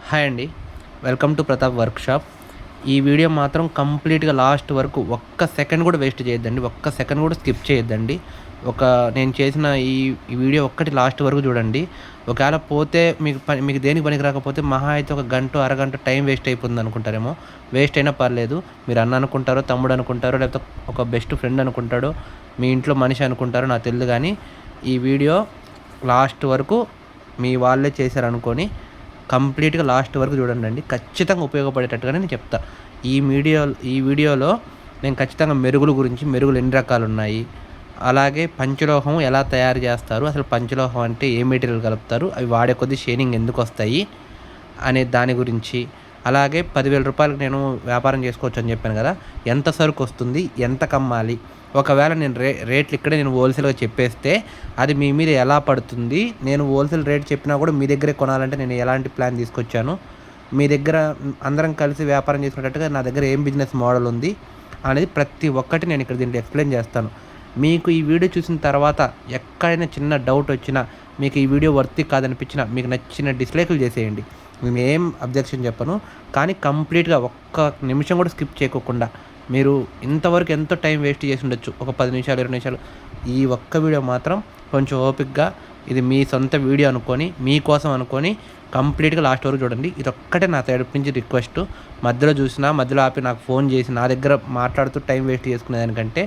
Hi అండి. Welcome to Pratap workshop. ఈ video మాత్రం కంప్లీట్‌గా లాస్ట్ వరకు ఒక్క సెకండ్ కూడా వేస్ట్ చేయొద్దండి. ఒక్క సెకండ్ కూడా స్కిప్ చేయొద్దండి. నేను చేసిన ఈ వీడియో ఒక్కటి లాస్ట్ వరకు చూడండి. ఒకవేళ పోతే మీకు దేనికి పనికి రాకపోతే మహా అయితే ఒక గంటో, అరగంట టైం వేస్ట్ అయిపోతుంది అనుకుంటారేమో. వేస్ట్ అయినా పర్లేదు. మీరు అన్న అనుకుంటారో, తమ్ముడు అనుకుంటారో, లేకపోతే ఒక బెస్ట్ ఫ్రెండ్ అనుకుంటాడో, మీ ఇంట్లో మనిషి అనుకుంటారో నాకు తెలీదు కానీ ఈ వీడియో లాస్ట్ వరకు మీ వాళ్ళే చేశారనుకోని కంప్లీట్‌గా లాస్ట్ వరకు చూడండి. ఖచ్చితంగా ఉపయోగపడేటట్టుగానే నేను చెప్తా. ఈ వీడియోలో నేను ఖచ్చితంగా మెరుగులు ఎన్ని రకాలున్నాయి, అలాగే పంచలోహం ఎలా తయారు చేస్తారు, అసలు పంచలోహం అంటే ఏ మెటీరియల్ కలుపుతారు, అవి వాడే కొద్దీ షైనింగ్ ఎందుకొస్తాయి అనే దాని గురించి, అలాగే 10,000 రూపాయలకి నేను వ్యాపారం చేసుకోవచ్చు అని చెప్పాను కదా, ఎంత సరుకు వస్తుంది, ఎంత కమ్మాలి, ఒకవేళ నేను రేట్లు ఇక్కడే నేను హోల్సేల్గా చెప్పేస్తే అది మీ మీద ఎలా పడుతుంది, నేను హోల్సేల్ రేట్ చెప్పినా కూడా మీ దగ్గరే కొనాలంటే నేను ఎలాంటి ప్లాన్ తీసుకొచ్చాను, మీ దగ్గర అందరం కలిసి వ్యాపారం చేసుకునేటట్టుగా నా దగ్గర ఏం బిజినెస్ మోడల్ ఉంది అనేది ప్రతి ఒక్కటి నేను ఇక్కడ దీంట్లో ఎక్స్ప్లెయిన్ చేస్తాను. మీకు ఈ వీడియో చూసిన తర్వాత ఎక్కడైనా చిన్న డౌట్ వచ్చినా, మీకు ఈ వీడియో వర్తి కాదనిపించినా, మీకు నచ్చిన డిస్లైకులు చేసేయండి. నేను ఏం అబ్జెక్షన్ చెప్పను. కానీ కంప్లీట్గా ఒక్క నిమిషం కూడా స్కిప్ చేయకోకుండా మీరు ఇంతవరకు ఎంతో టైం వేస్ట్ చేసి ఉండొచ్చు, ఒక 10 నిమిషాలు 20 నిమిషాలు. ఈ ఒక్క వీడియో మాత్రం కొంచెం ఓపికగా, ఇది మీ సొంత వీడియో అనుకొని, మీకోసం అనుకొని కంప్లీట్గా లాస్ట్ వరకు చూడండి. ఇది ఒక్కటే నా సైడ్ నుంచి రిక్వెస్ట్. మధ్యలో చూసినా, మధ్యలో ఆపి నాకు ఫోన్ చేసి నా దగ్గర మాట్లాడుతూ టైం వేస్ట్ చేసుకునేదానికంటే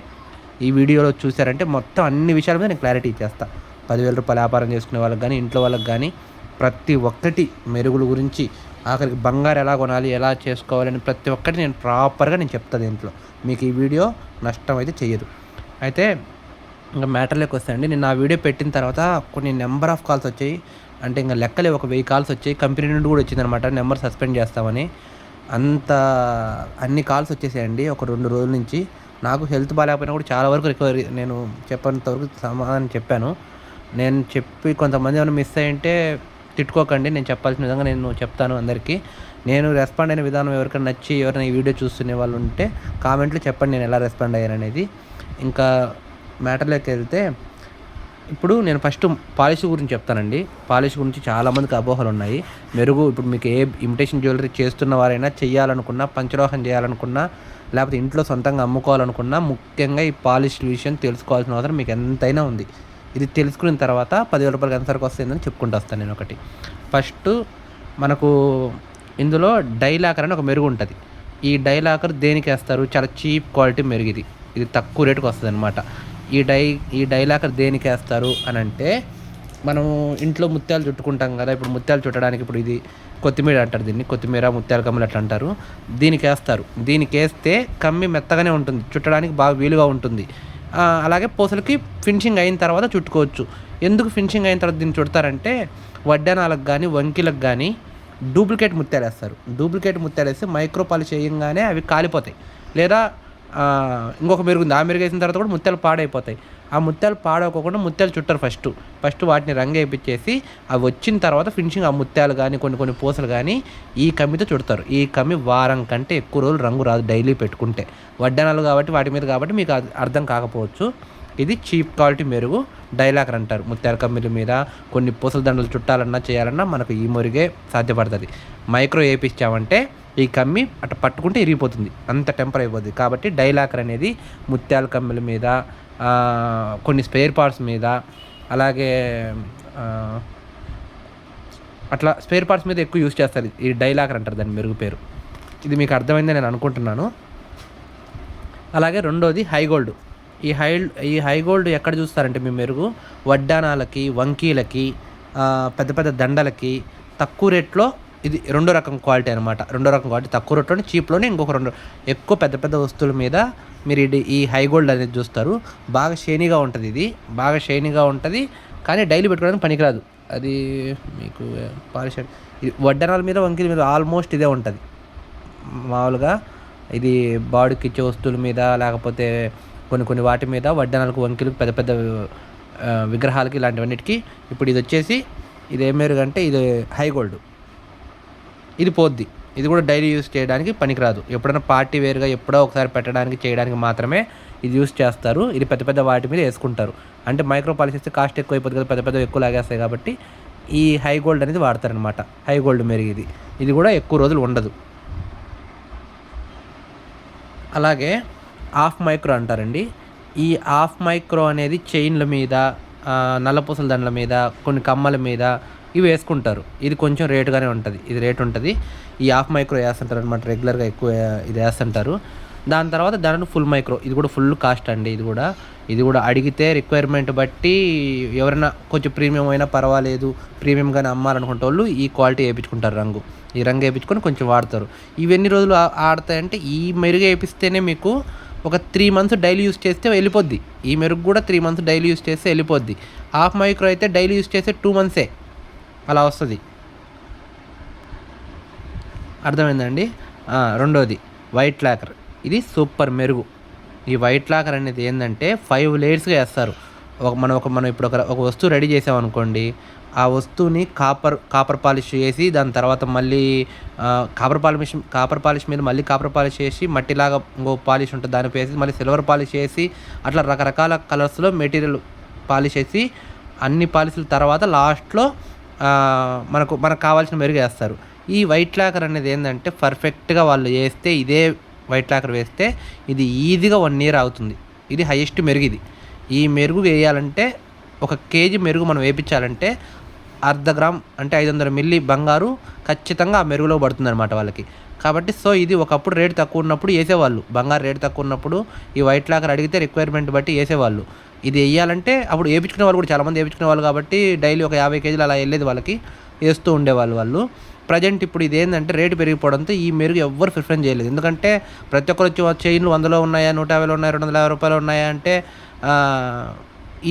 ఈ వీడియోలో చూసారంటే మొత్తం అన్ని విషయాల మీద నేను క్లారిటీ ఇచ్చేస్తాను. 10,000 రూపాయలు వ్యాపారం చేసుకునే వాళ్ళకి కానీ, ఇంట్లో వాళ్ళకి కానీ ప్రతి ఒక్కటి మెరుగుల గురించి, ఆఖరికి బంగారు ఎలా కొనాలి, ఎలా చేసుకోవాలని ప్రతి ఒక్కటి నేను ప్రాపర్గా చెప్తాను దీంట్లో. మీకు ఈ వీడియో నష్టం అయితే చెయ్యదు. అయితే ఇంకా మ్యాటర్లోకి వస్తాయండి. నేను ఆ వీడియో పెట్టిన తర్వాత కొన్ని నెంబర్ ఆఫ్ కాల్స్ వచ్చాయి. అంటే ఇంకా లెక్కలే, ఒక 1000 కాల్స్ వచ్చాయి. కంపెనీ నుండి కూడా వచ్చిందనమాట, నెంబర్ సస్పెండ్ చేస్తామని. అన్ని కాల్స్ వచ్చేసాయండి ఒక 2 రోజుల నుంచి. నాకు హెల్త్ బాగాలేకపోయినా కూడా చాలా వరకు రికవరీ, నేను చెప్పినంతవరకు సమాధానం చెప్పాను. నేను చెప్పి కొంతమంది ఏమైనా మిస్ అయ్యింటే తిట్టుకోకండి, నేను చెప్పాల్సిన విధంగా నేను చెప్తాను అందరికీ. నేను రెస్పాండ్ అయిన విధానం ఎవరికైనా నచ్చి, ఎవరైనా ఈ వీడియో చూస్తునే వాళ్ళు ఉంటే కామెంట్లో చెప్పండి నేను ఎలా రెస్పాండ్ అయ్యాను అనేది. ఇంకా మ్యాటర్లోకి వెళ్తే, ఇప్పుడు నేను ఫస్ట్ పాలిష్ గురించి చెప్తానండి. పాలిష్ గురించి చాలామందికి అపోహలు ఉన్నాయి. ఇప్పుడు మీకు ఏ ఇమిటేషన్ జ్యువెలరీ చేస్తున్న వారైనా, చేయాలనుకున్నా, పంచలోహం చేయాలనుకున్నా, లేకపోతే ఇంట్లో సొంతంగా అమ్ముకోవాలనుకున్నా, ముఖ్యంగా ఈ పాలిష్ విషయం తెలుసుకోవాల్సిన అవసరం మీకు ఎంతైనా ఉంది. ఇది తెలుసుకున్న తర్వాత 10,000 రూపాయలకి ఎంత సరికి వస్తుందని చెప్పుకుంటూ వస్తాను నేను ఒకటి. ఫస్ట్ మనకు ఇందులో డైలాకర్ అని ఒక మెరుగు ఉంటుంది. ఈ డైలాకర్ దేనికి వేస్తారు? చాలా చీప్ క్వాలిటీ మెరుగు ఇది తక్కువ రేటుకి వస్తుంది అనమాట. ఈ డైలాకర్ దేనికి వేస్తారు అని అంటే, మనం ఇంట్లో ముత్యాలు చుట్టుకుంటాం కదా, ఇప్పుడు ముత్యాలు చుట్టడానికి ఇప్పుడు ఇది కొత్తిమీర అంటారు, దీన్ని కొత్తిమీర, ముత్యాల కమ్మలు అట్లా అంటారు. దీనికి వేస్తారు. దీనికి వేస్తే కమ్మి మెత్తగానే ఉంటుంది, చుట్టడానికి బాగా వీలుగా ఉంటుంది. అలాగే పూసలకి ఫినిషింగ్ అయిన తర్వాత చుట్టుకోవచ్చు. ఎందుకు ఫినిషింగ్ అయిన తర్వాత దీన్ని చుడతారంటే, వడ్డానాలకు కానీ, వంకీలకు కానీ డూప్లికేట్ ముత్యాలు వేస్తారు. డూప్లికేట్ ముత్యాలు వేస్తే మైక్రో పాలిష్ వేయంగానే అవి కాలిపోతాయి. లేదా ఇంకొక మెరుగు ఉంది, ఆ మెరుగు వేసిన తర్వాత కూడా ముత్యాలు పాడైపోతాయి. ఆ ముత్యాలు పాడవకుండా ముత్యాలు చుట్టారు. ఫస్ట్ వాటిని రంగు వేయించేసి అవి వచ్చిన తర్వాత ఫినిషింగ్ ఆ ముత్యాలు కానీ, కొన్ని పూసలు కానీ ఈ కమ్మితో చుడతారు. ఈ కమ్మి వారం కంటే ఎక్కువ రోజులు రంగు రాదు డైలీ పెట్టుకుంటే. వడ్డానాలు కాబట్టి వాటి మీద కాబట్టి మీకు అర్థం కాకపోవచ్చు. ఇది చీప్ క్వాలిటీ మెరుగు, డైలాకర్ అంటారు. ముత్యాల కమ్మిల మీద కొన్ని పూసల దండలు చుట్టాలన్నా చేయాలన్నా మనకు ఈ మెరుగే సాధ్యపడుతుంది. మైక్రో వేయించామంటే ఈ కమ్మి అట్లా పట్టుకుంటే ఇరిగిపోతుంది, అంత టెంపర్ అయిపోతుంది. కాబట్టి డైలాకర్ అనేది ముత్యాల కమ్మిల మీద, కొన్ని స్పేర్ పార్ట్స్ మీద, అలాగే అట్లా స్పేర్ పార్ట్స్ మీద ఎక్కువ యూజ్ చేస్తారు. ఈ డైలాకర్ అంటారు దాని మెరుగు పేరు. ఇది మీకు అర్థమైందని నేను అనుకుంటున్నాను. అలాగే రెండోది హై గోల్డ్. ఈ హై గోల్డ్ ఎక్కడ చూస్తారంటే మీ మెరుగు వడ్డానాలకి, వంకీలకి, పెద్ద పెద్ద దండలకి తక్కువ రేట్లో. ఇది రెండో రకం క్వాలిటీ అనమాట. రెండో రకం క్వాలిటీ తక్కువ రేట్లోనే, చీప్లోనే ఇంకొక ఎక్కువ పెద్ద పెద్ద వస్తువుల మీద మీరు ఈ హై గోల్డ్ అనేది చూస్తారు. బాగా షైనీగా ఉంటుంది, ఇది బాగా షైనీగా ఉంటుంది. కానీ డైలీ పెట్టుకోవడానికి పనికిరాదు. అది మీకు పాలిష్ ఇది వడ్డానాల మీద, వంకీల మీద ఆల్మోస్ట్ ఇదే ఉంటుంది. మామూలుగా ఇది బాడీకి ఇచ్చే వస్తువుల మీద, లేకపోతే కొన్ని వాటి మీద, వడ్డానాలకు, వంకీలకు, పెద్ద పెద్ద విగ్రహాలకి, ఇలాంటివన్నిటికీ. ఇప్పుడు ఇది వచ్చేసి ఇది ఏం మెరుగు అంటే ఇది హై గోల్డ్. ఇది పోద్ది. ఇది కూడా డైలీ యూస్ చేయడానికి పనికిరాదు. ఎప్పుడైనా పార్టీ వేరుగా ఎప్పుడో ఒకసారి పెట్టడానికి, చేయడానికి మాత్రమే ఇది యూస్ చేస్తారు. ఇది పెద్ద పెద్ద వాటి మీద వేసుకుంటారు. అంటే మైక్రో పాలిష్ చేస్తే కాస్ట్ ఎక్కువ అయిపోతుంది కదా, పెద్ద ఎక్కువ లాగేస్తాయి. కాబట్టి ఈ హై గోల్డ్ అనేది వాడతారనమాట. హై గోల్డ్ మెరుగు ఇది. ఇది కూడా ఎక్కువ రోజులు ఉండదు. అలాగే హాఫ్ మైక్రో అంటారండి. ఈ హాఫ్ మైక్రో అనేది చైన్ల మీద, నల్లపూసల దండల మీద, కొన్ని కమ్మల మీద ఇవి వేసుకుంటారు. ఇది కొంచెం రేటుగానే ఉంటుంది. ఇది రేటు ఉంటుంది. ఈ హాఫ్ మైక్రో వేస్తుంటారు అనమాట. రెగ్యులర్గా ఎక్కువ ఇది వేస్తుంటారు. దాని తర్వాత దాంట్లో ఫుల్ మైక్రో, ఇది కూడా ఫుల్ కాస్ట్ అండి. ఇది కూడా అడిగితే రిక్వైర్మెంట్ బట్టి ఎవరైనా కొంచెం ప్రీమియం అయినా పర్వాలేదు, ప్రీమియంగానే అమ్మాలనుకుంటే వాళ్ళు ఈ క్వాలిటీ వేయించుకుంటారు. ఈ రంగు వేయించుకొని కొంచెం వాడతారు. ఇవి ఎన్ని రోజులు ఆడతాయంటే, ఈ మెరుగు వేపిస్తేనే మీకు ఒక 3 months డైలీ యూస్ చేస్తే వెళ్ళిపోద్ది. ఈ మెరుగు కూడా 3 months డైలీ యూస్ చేస్తే వెళ్ళిపోద్ది. హాఫ్ మైక్రో అయితే డైలీ యూస్ చేస్తే 2 months అలా వస్తుంది. అర్థమైందండి. రెండోది వైట్ లాకర్. ఇది సూపర్ మెరుగు. ఈ వైట్ లాకర్ అనేది ఏంటంటే 5 layers వేస్తారు. మనం ఇప్పుడు ఒక వస్తువు రెడీ చేసామనుకోండి, ఆ వస్తువుని కాపర్ పాలిష్ చేసి, దాని తర్వాత మళ్ళీ కాపర్ పాలిష్ మీద మళ్ళీ కాపర్ పాలిష్ చేసి, మట్టిలాగా ఇంకో పాలిష్ ఉంటుంది దాన్ని వేసి, మళ్ళీ సిల్వర్ పాలిష్ చేసి, అట్లా రకరకాల కలర్స్లో మెటీరియల్ పాలిష్ చేసి, అన్ని పాలిష్ల తర్వాత లాస్ట్లో మనకు కావాల్సిన మెరుగు వేస్తారు. ఈ వైట్ లాకర్ అనేది ఏంటంటే పర్ఫెక్ట్గా వాళ్ళు వేస్తే, ఇదే వైట్ లాకర్ వేస్తే ఇది ఈజీగా 1 year అవుతుంది. ఇది హైయెస్ట్ మెరుగు. ఈ మెరుగు వేయాలంటే 1 kg మెరుగు మనం వేయించాలంటే 1/2 గ్రామ్ అంటే 500 ml బంగారు ఖచ్చితంగా ఆ మెరుగులో పడుతుంది అనమాట వాళ్ళకి. కాబట్టి ఇది ఒకప్పుడు రేటు తక్కువ ఉన్నప్పుడు వేసేవాళ్ళు. బంగారు రేటు తక్కువ ఉన్నప్పుడు ఈ వైట్ లాకర్ అడిగితే రిక్వైర్మెంట్ బట్టి వేసేవాళ్ళు. ఇది వేయాలంటే అప్పుడు వేయించుకునే వాళ్ళు కూడా చాలామంది వేయించుకునే వాళ్ళు కాబట్టి డైలీ ఒక 50 kg అలా వెళ్ళేది వాళ్ళకి, వేస్తూ ఉండేవాళ్ళు వాళ్ళు. ప్రజెంట్ ఇప్పుడు ఇదేంటంటే రేటు పెరిగిపోవడంతో ఈ మెరుగు ఎవ్వరు ప్రిఫరెన్స్ చేయలేదు. ఎందుకంటే ప్రతి ఒక్కరు వచ్చి చైన్లు 100లో ఉన్నాయా, 150లో ఉన్నాయా, 250 రూపాయలు ఉన్నాయా అంటే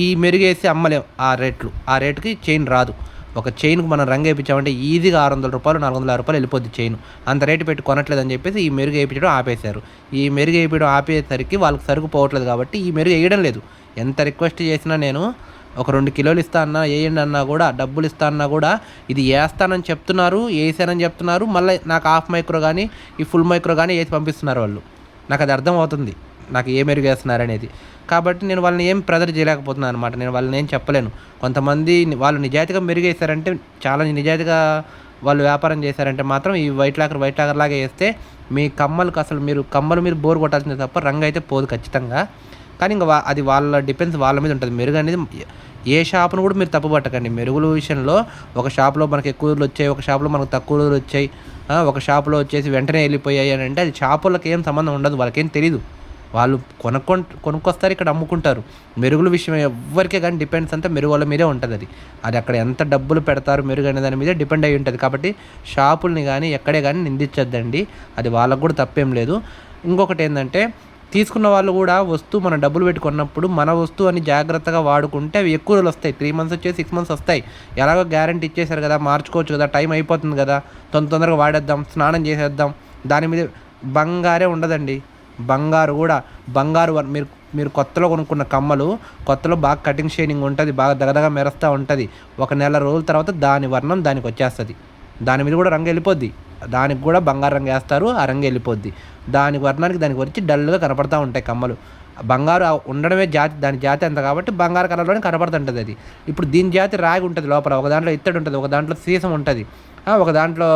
ఈ మెరుగు వేసి అమ్మలేం. ఆ రేటుకి చైన్ రాదు. ఒక చైన్కి మనం రంగు వేయించామంటే ఈజీగా 600 రూపాయలు, 450 రూపాయలు వెళ్ళిపోద్ది చైన్. అంత రేటు పెట్టి కొనట్లేదని చెప్పేసి ఈ మెరుగు వేయించడం ఆపేశారు. ఈ మెరుగు వేయించడం ఆపేసరికి వాళ్ళకి సరుకు పోవట్లేదు కాబట్టి ఈ మెరుగు వేయడం లేదు. ఎంత రిక్వెస్ట్ చేసినా నేను ఒక 2 కిలోలు ఇస్తా అన్నా, వేయండి అన్నా కూడా, డబ్బులు ఇస్తా అన్నా కూడా ఇది వేస్తానని చెప్తున్నారు, వేసానని చెప్తున్నారు. మళ్ళీ నాకు హాఫ్ మైక్రో కానీ ఈ ఫుల్ మైక్రో కానీ వేసి పంపిస్తున్నారు వాళ్ళు. నాకు అది అర్థం అవుతుంది, నాకు ఏ మెరుగు వేస్తున్నారు అనేది. కాబట్టి నేను వాళ్ళని ఏం ప్రెజర్ చేయలేకపోతున్నాను అనమాట. నేను వాళ్ళని ఏం చెప్పలేను. కొంతమంది వాళ్ళు నిజాయితీగా మెరుగు వేసారంటే, చాలా నిజాయితీగా వాళ్ళు వ్యాపారం చేశారంటే మాత్రం ఈ వైట్ లాకర్ లాగా వేస్తే మీ కమ్మలకు అసలు కమ్మలు మీరు బోర్ కొట్టాల్సిందే తప్ప రంగు అయితే పోదు ఖచ్చితంగా. కానీ ఇంకా అది వాళ్ళ డిపెండ్స్ వాళ్ళ మీద ఉంటుంది. మెరుగు అనేది ఏ షాపును కూడా మీరు తప్పుపట్టకండి. మెరుగుల విషయంలో ఒక షాప్లో మనకు ఎక్కువ రోజులు వచ్చాయి, ఒక షాప్లో మనకు తక్కువ రోజులు వచ్చాయి, ఒక షాప్లో వచ్చేసి వెంటనే వెళ్ళిపోయాయి అని అంటే అది షాపులకి ఏం సంబంధం ఉండదు. వాళ్ళకేం తెలీదు. వాళ్ళు కొనుక్కొస్తారు, ఇక్కడ అమ్ముకుంటారు. మెరుగుల విషయం ఎవరికే కానీ డిపెండ్స్ అంతా మెరుగు వాళ్ళ మీదే ఉంటుంది. అది అక్కడ ఎంత డబ్బులు పెడతారు మెరుగు అనే దాని మీదే డిపెండ్ అయి ఉంటుంది. కాబట్టి షాపుల్ని కానీ ఎక్కడే కానీ నిందించద్దండి. అది వాళ్ళకు కూడా తప్పేం లేదు. ఇంకొకటి ఏంటంటే, తీసుకున్న వాళ్ళు కూడా వస్తువు మనం డబ్బులు పెట్టి కొన్నప్పుడు మన వస్తువు అని జాగ్రత్తగా వాడుకుంటే అవి ఎక్కువ రోజులు వస్తాయి. 3 months వచ్చేసి 6 months వస్తాయి. ఎలాగో గ్యారంటీ ఇచ్చేశారు కదా, మార్చుకోవచ్చు కదా, టైం అయిపోతుంది కదా, తొందరగా వాడేద్దాం, స్నానం చేసేద్దాం. దాని మీద బంగారే ఉండదండి. బంగారు మీరు కొత్తలో కొనుక్కున్న కమ్మలు, కొత్తలో బాగా కటింగ్ షైనింగ్ ఉంటుంది, బాగా దగదగా మెరుస్తూ ఉంటుంది. 1 నెల రోజుల తర్వాత దాని వర్ణం దానికి వచ్చేస్తుంది. దాని మీద కూడా రంగు వెళ్ళిపోద్ది. దానికి కూడా బంగారు రంగు వేస్తారు, ఆ రంగు వెళ్ళిపోద్ది. దాని వర్ణానికి దానికి వచ్చి డల్గా కనపడుతూ ఉంటాయి కమ్మలు. బంగారు ఉండడమే దాని జాతి అంత కాబట్టి బంగారు కలర్లోనే కనపడుతుంటుంది అది. ఇప్పుడు దీని జాతి రాగి ఉంటుంది లోపల, ఒక దాంట్లో ఇత్తడి ఉంటుంది, ఒక దాంట్లో సీసం ఉంటుంది, ఒక దాంట్లో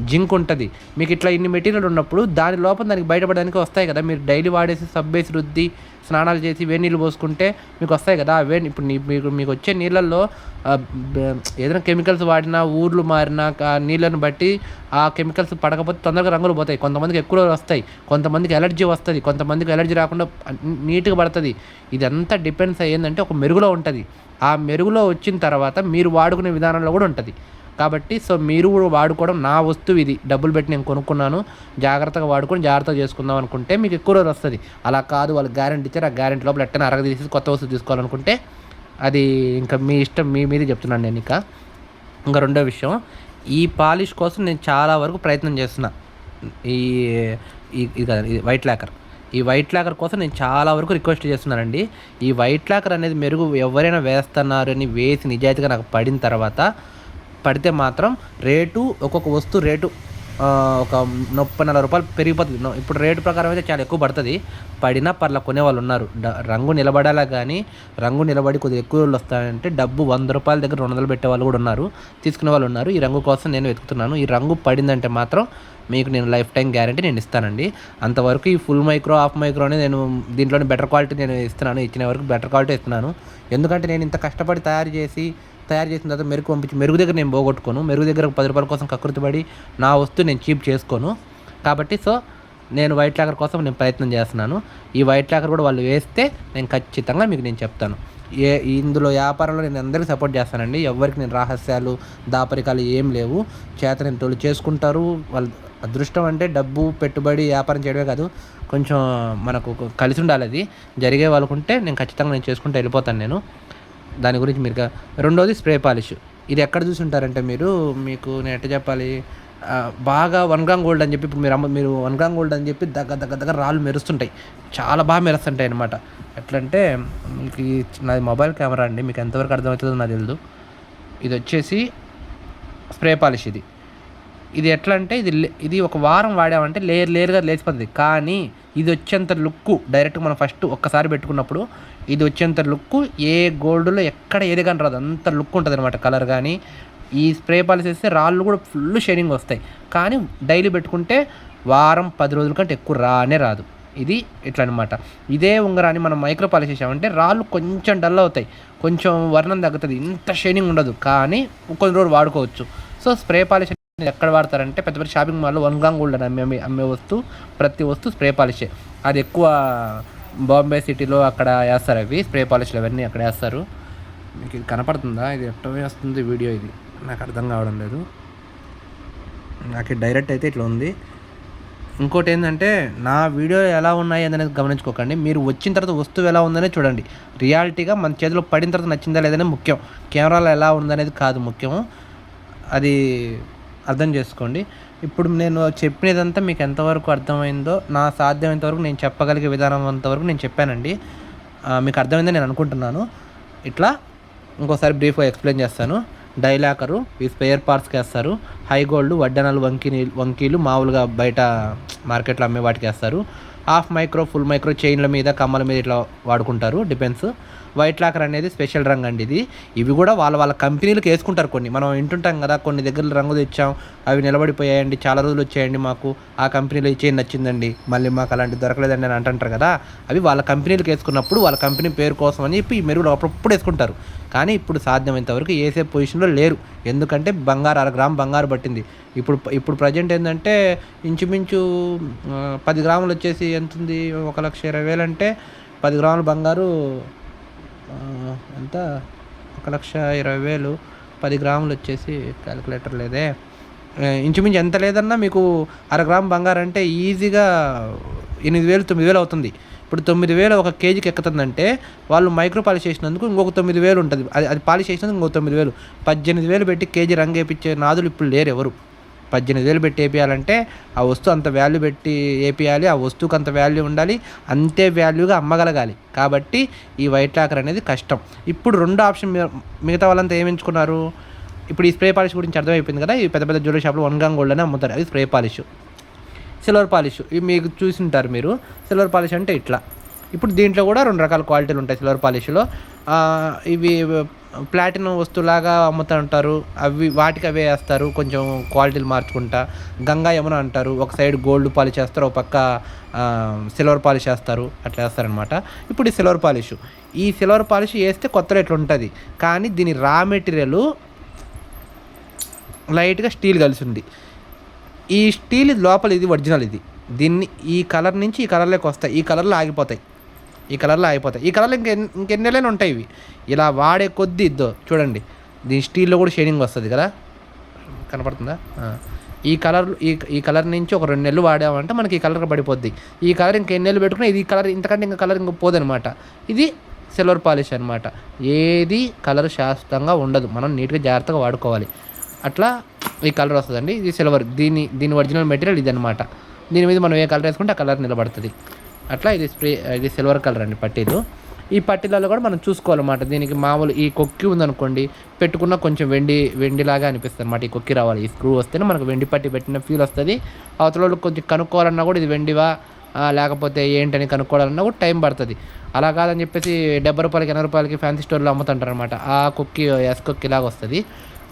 జింక్ ఉంటుంది. మీకు ఇట్లా ఇన్ని మెటీరియల్ ఉన్నప్పుడు దాని లోపల దానికి బయటపడడానికి వస్తాయి కదా. మీరు డైలీ వాడేసి సబ్బేసి రుద్ది స్నానాలు చేసి వేడి నీళ్ళు పోసుకుంటే మీకు వస్తాయి కదా. ఇప్పుడు మీకు వచ్చే నీళ్ళల్లో ఏదైనా కెమికల్స్ వాడినా, ఊర్లు మారినా నీళ్ళని బట్టి ఆ కెమికల్స్ పడకపోతే తొందరగా రంగులు పోతాయి. కొంతమందికి ఎక్కువ వస్తాయి, కొంతమందికి ఎలర్జీ వస్తుంది, కొంతమందికి ఎలర్జీ రాకుండా నీట్గా పడుతుంది. ఇదంతా డిపెండ్స్ అయ్యిందంటే ఒక మెరుగులో ఉంటుంది. ఆ మెరుగులో వచ్చిన తర్వాత మీరు వాడుకునే విధానంలో కూడా ఉంటుంది. కాబట్టి మీరు కూడా వాడుకోవడం, నా వస్తువు ఇది, డబ్బులు పెట్టి నేను కొనుక్కున్నాను, జాగ్రత్తగా వాడుకొని జాగ్రత్తగా చేసుకుందాం అనుకుంటే మీకు ఎక్కువ రోజులు వస్తుంది. అలా కాదు, వాళ్ళు గ్యారెంటీ ఇచ్చారు, ఆ గ్యారెంటీ లోపల ఎట్టన అరగ తీసి కొత్త వస్తువు తీసుకోవాలనుకుంటే అది ఇంకా మీ ఇష్టం, మీ మీద చెప్తున్నాను నేను. ఇంకా రెండో విషయం, ఈ పాలిష్ కోసం నేను చాలా వరకు ప్రయత్నం చేస్తున్నా. ఈ వైట్ లాకర్, ఈ వైట్ లాకర్ కోసం నేను చాలా వరకు రిక్వెస్ట్ చేస్తున్నానండి. ఈ వైట్ లాకర్ అనేది మెరుగు ఎవరైనా వేస్తున్నారని వేసి నిజాయితీగా నాకు పడిన తర్వాత పడితే మాత్రం రేటు, ఒక్కొక్క వస్తువు రేటు ఒక 30-40 రూపాయలు పెరిగిపోతుంది. ఇప్పుడు రేటు ప్రకారం అయితే చాలా ఎక్కువ పడుతుంది. పడినా పర్లా కొనేవాళ్ళు ఉన్నారు. రంగు నిలబడాలా కానీ రంగు నిలబడి కొద్దిగా ఎక్కువ రోజులు వస్తాయంటే డబ్బు 100 రూపాయల దగ్గర 200 పెట్టే వాళ్ళు కూడా ఉన్నారు, తీసుకునే వాళ్ళు ఉన్నారు. ఈ రంగు కోసం నేను వెతుకుతున్నాను. ఈ రంగు పడిందంటే మాత్రం మీకు నేను లైఫ్ టైం గ్యారంటీ నేను ఇస్తానండి. అంతవరకు ఈ ఫుల్ మైక్రో హాఫ్ మైక్రో అనేది నేను దీంట్లోనే బెటర్ క్వాలిటీ నేను ఇస్తున్నాను. ఇచ్చిన వరకు బెటర్ క్వాలిటీ ఇస్తున్నాను. ఎందుకంటే నేను ఇంత కష్టపడి తయారు చేసిన తర్వాత మెరుగు పంపించి మెరుగు దగ్గర నేను పోగొట్టుకోను. మెరుగు దగ్గర 10 రూపాయల కోసం కకృతిపడి నా వస్తువు నేను చీప్ చేసుకోను. కాబట్టి నేను వైట్ లాకర్ కోసం నేను ప్రయత్నం చేస్తున్నాను. ఈ వైట్ లాకర్ కూడా వాళ్ళు వేస్తే నేను ఖచ్చితంగా మీకు నేను చెప్తాను. ఇందులో వ్యాపారంలో నేను అందరికీ సపోర్ట్ చేస్తానండి. ఎవరికి నేను రహస్యాలు దాపరికాలు ఏం లేవు. చేతనైన తోలు చేసుకుంటారు. వాళ్ళ అదృష్టం అంటే డబ్బు పెట్టుబడి వ్యాపారం చేయడమే కాదు, కొంచెం మనకు కలిసి ఉండాలి. అది జరిగే వాళ్ళకుంటే నేను ఖచ్చితంగా నేను చేసుకుంటూ వెళ్ళిపోతాను నేను. దాని గురించి మీరు రెండోది స్ప్రే పాలిష్. ఇది ఎక్కడ చూసి ఉంటారంటే మీకు నేను ఎట్లా చెప్పాలి, బాగా 1 గ్రామ్ గోల్డ్ అని చెప్పి ఇప్పుడు మీరు 1 గ్రామ్ గోల్డ్ అని చెప్పి దగ్గర రాళ్ళు మెరుస్తుంటాయి, చాలా బాగా మెరుస్తుంటాయి అనమాట. ఎట్లంటే మీకు నాది మొబైల్ కెమెరా అండి, మీకు ఎంతవరకు అర్థమవుతుందో నాకు తెలియదు. ఇది వచ్చేసి స్ప్రే పాలిష్. ఇది ఎట్లా అంటే ఇది ఒక వారం వాడామంటే లేయర్గా లేచిపోతుంది. కానీ ఇది వచ్చేంత లుక్కు డైరెక్ట్గా మనం ఫస్ట్ ఒక్కసారి పెట్టుకున్నప్పుడు ఇది వచ్చేంత లుక్కు ఏ గోల్డ్లో ఎక్కడ ఏది కానీ రాదు, అంత లుక్ ఉంటుంది అనమాట. కలర్ కానీ ఈ స్ప్రే పాలిష్ వేస్తే రాళ్ళు కూడా ఫుల్ షైనింగ్ వస్తాయి. కానీ డైలీ పెట్టుకుంటే వారం 10 రోజుల కంటే ఎక్కువ రాదు. ఇది ఇట్లా అనమాట. ఇదే ఉంగరాన్ని మనం మైక్రో పాలిష్ చేసామంటే రాళ్ళు కొంచెం డల్ అవుతాయి, కొంచెం వర్ణం తగ్గుతుంది, ఇంత షైనింగ్ ఉండదు. కానీ కొన్ని రోజులు వాడుకోవచ్చు. స్ప్రే పాలిష్ ఎక్కడ వాడతారంటే పెద్ద షాపింగ్ మాల్లో 1 గ్రామ్ గోల్డ్ అని అమ్మే ప్రతి వస్తువు స్ప్రే పాలిషే. అది ఎక్కువ బాంబే సిటీలో అక్కడ వేస్తారు. అవి స్ప్రే పాలిష్లు అవన్నీ అక్కడ వేస్తారు. మీకు ఇది కనపడుతుందా? ఇది ఎట్లా వేస్తుంది వీడియో, ఇది నాకు అర్థం కావడం లేదు. నాకు డైరెక్ట్ అయితే ఇట్లా ఉంది. ఇంకోటి ఏంటంటే నా వీడియో ఎలా ఉన్నాయి అనేది గమనించుకోకండి. మీరు వచ్చిన తర్వాత వస్తువు ఎలా ఉందనే చూడండి. రియాలిటీగా మన చేతిలో పడిన తర్వాత నచ్చిందా లేదనే ముఖ్యం, కెమెరాలో ఎలా ఉందనేది కాదు ముఖ్యం. అది అర్థం చేసుకోండి. ఇప్పుడు నేను చెప్పినదంతా మీకు ఎంతవరకు అర్థమైందో, నా సాధ్యమైనంత వరకు నేను చెప్పగలిగే విధానం అంతవరకు నేను చెప్పానండి. మీకు అర్థమైందని నేను అనుకుంటున్నాను. ఇట్లా ఇంకోసారి బ్రీఫ్గా ఎక్స్ప్లెయిన్ చేస్తాను. డైలాకరు ఈ స్పేర్ పార్ట్స్కి వేస్తారు. హై గోల్డ్ వడ్డనాలు వంకీలు మామూలుగా బయట మార్కెట్లో అమ్మే వాటికి వేస్తారు. హాఫ్ మైక్రో ఫుల్ మైక్రో చైన్ల మీద కమ్మల మీద ఇట్లా వాడుకుంటారు, డిపెండ్స్. వైట్ లాకర్ అనేది స్పెషల్ రంగు అండి. ఇవి కూడా వాళ్ళ కంపెనీలకు వేసుకుంటారు. కొన్ని మనం వింటుంటాం కదా, కొన్ని దగ్గర రంగు తెచ్చాం అవి నిలబడిపోయాయండి, చాలా రోజులు వచ్చాయండి, మాకు ఆ కంపెనీలో ఈ చైన్ నచ్చిందండి, మళ్ళీ మాకు అలాంటి దొరకలేదండి అని అంటుంటారు కదా. అవి వాళ్ళ కంపెనీలకు వేసుకున్నప్పుడు వాళ్ళ కంపెనీ పేరు కోసం అని చెప్పి ఈ మెరుగులు అప్పుడప్పుడు వేసుకుంటారు. కానీ ఇప్పుడు సాధ్యమైనంత వరకు వేసే పొజిషన్లో లేరు. ఎందుకంటే 1 గ్రామ్ బంగారు పట్టింది. ఇప్పుడు ప్రజెంట్ ఏంటంటే ఇంచుమించు 10 గ్రాములు వచ్చేసి ఎంత ఉంది, 1,20,000 అంటే 10 గ్రాముల బంగారు ఎంత, 1,20,000 10 గ్రాములు వచ్చేసి క్యాలిక్యులేటర్ లేదే, ఇంచుమించు ఎంత లేదన్నా మీకు 1/2 గ్రామ్ బంగారం అంటే ఈజీగా 8,000 9,000 అవుతుంది. ఇప్పుడు 9,000 ఒక కేజీకి ఎక్కుతుందంటే వాళ్ళు మైక్రో పాలిష్ చేసినందుకు ఇంకొక 9,000 ఉంటుంది. అది పాలిష్ చేసినందుకు ఇంకొక 9,000, 18,000 పెట్టి కేజీ రంగు వేయించే నాదులు ఇప్పుడు లేరు ఎవరు. 18,000 పెట్టి వేపియాలంటే ఆ వస్తువు అంత వాల్యూ పెట్టి వేపియాలి, ఆ వస్తువుకి అంత వాల్యూ ఉండాలి, అంతే వాల్యూగా అమ్మగలగాలి. కాబట్టి ఈ వైట్ లాకర్ అనేది కష్టం. ఇప్పుడు 2 ఆప్షన్ మిగతా వాళ్ళంతా ఏం ఎంచుకున్నారు. ఇప్పుడు ఈ స్ప్రే పాలిష్ గురించి అర్థమైపోయింది కదా. ఈ పెద్ద జ్యువెలరీ షాప్లో 1 గ్రామ్ గోల్డ్ అని అమ్ముతారు, అది స్ప్రే పాలిష్. సిల్వర్ పాలిష్ ఇవి మీకు చూసింటారు మీరు. సిల్వర్ పాలిష్ అంటే ఇట్లా. ఇప్పుడు దీంట్లో కూడా 2 రకాల క్వాలిటీలు ఉంటాయి సిల్వర్ పాలిష్లో. ఇవి ప్లాటినం వస్తువులాగా అమ్ముతూ ఉంటారు, వాటికి అవే వేస్తారు, కొంచెం క్వాలిటీలు మార్చుకుంటా. గంగా యమున అంటారు, ఒక సైడ్ గోల్డ్ పాలిష్ చేస్తారు, ఒక పక్క సిల్వర్ పాలిష్ వేస్తారు, అట్లా వేస్తారనమాట. ఇప్పుడు ఈ సిల్వర్ పాలిష్ వేస్తే కొత్త రేట్లు ఉంటుంది. కానీ దీని రా మెటీరియల్ లైట్గా స్టీల్ కలిసి ఉంది. ఈ స్టీల్ లోపల ఇది ఒరిజినల్. దీన్ని ఈ కలర్ నుంచి ఈ కలర్లోకి వస్తాయి, ఈ కలర్లో ఆగిపోతాయి, ఈ కలర్లో ఇంకెన్నెలైనా ఉంటాయి ఇవి. ఇలా వాడే కొద్దీ చూడండి, దీని స్టీల్లో కూడా షైనింగ్ వస్తుంది కదా, కనపడుతుందా. ఈ కలర్ నుంచి ఒక 2 నెలలు వాడామంటే మనకి ఈ కలర్ పడిపోద్ది. ఈ కలర్ ఇంకెన్ని నెలలు పెట్టుకున్నా ఇది కలర్ ఇంతకంటే ఇంకా కలర్ ఇంకా పోదనమాట. ఇది సిల్వర్ పాలిష్ అనమాట. ఏది కలర్ శాశ్వతంగా ఉండదు, మనం నీట్గా జాగ్రత్తగా వాడుకోవాలి. అట్లా ఈ కలర్ వస్తుందండి. ఇది సిల్వర్, దీని ఒరిజినల్ మెటీరియల్ ఇది అనమాట. దీని మీద మనం ఏ కలర్ వేసుకుంటే ఆ కలర్ నిలబడుతుంది. అట్లా ఇది సిల్వర్ కలర్ అండి పట్టీలు. ఈ పట్టీలలో కూడా మనం చూసుకోవాలన్నమాట. దీనికి మామూలు ఈ కొక్కి ఉందనుకోండి, పెట్టుకున్న కొంచెం వెండిలాగా అనిపిస్తుంది అనమాట. ఈ కొక్కి రావాలి, ఈ స్క్రూ వస్తేనే మనకు వెండి పట్టి పెట్టిన ఫీల్ వస్తుంది. అవతల వాళ్ళు కొంచెం కనుక్కోవాలన్నా కూడా ఇది వెండివా లేకపోతే ఏంటని కనుక్కోవాలన్నా కూడా టైం పడుతుంది. అలా కాదని చెప్పేసి 70 రూపాయలకి 80 రూపాయలకి ఫ్యాన్సీ స్టోర్లో అమ్ముతుంటారు అనమాట. ఆ కొక్కి ఎస్ కొక్కి లాగా వస్తుంది.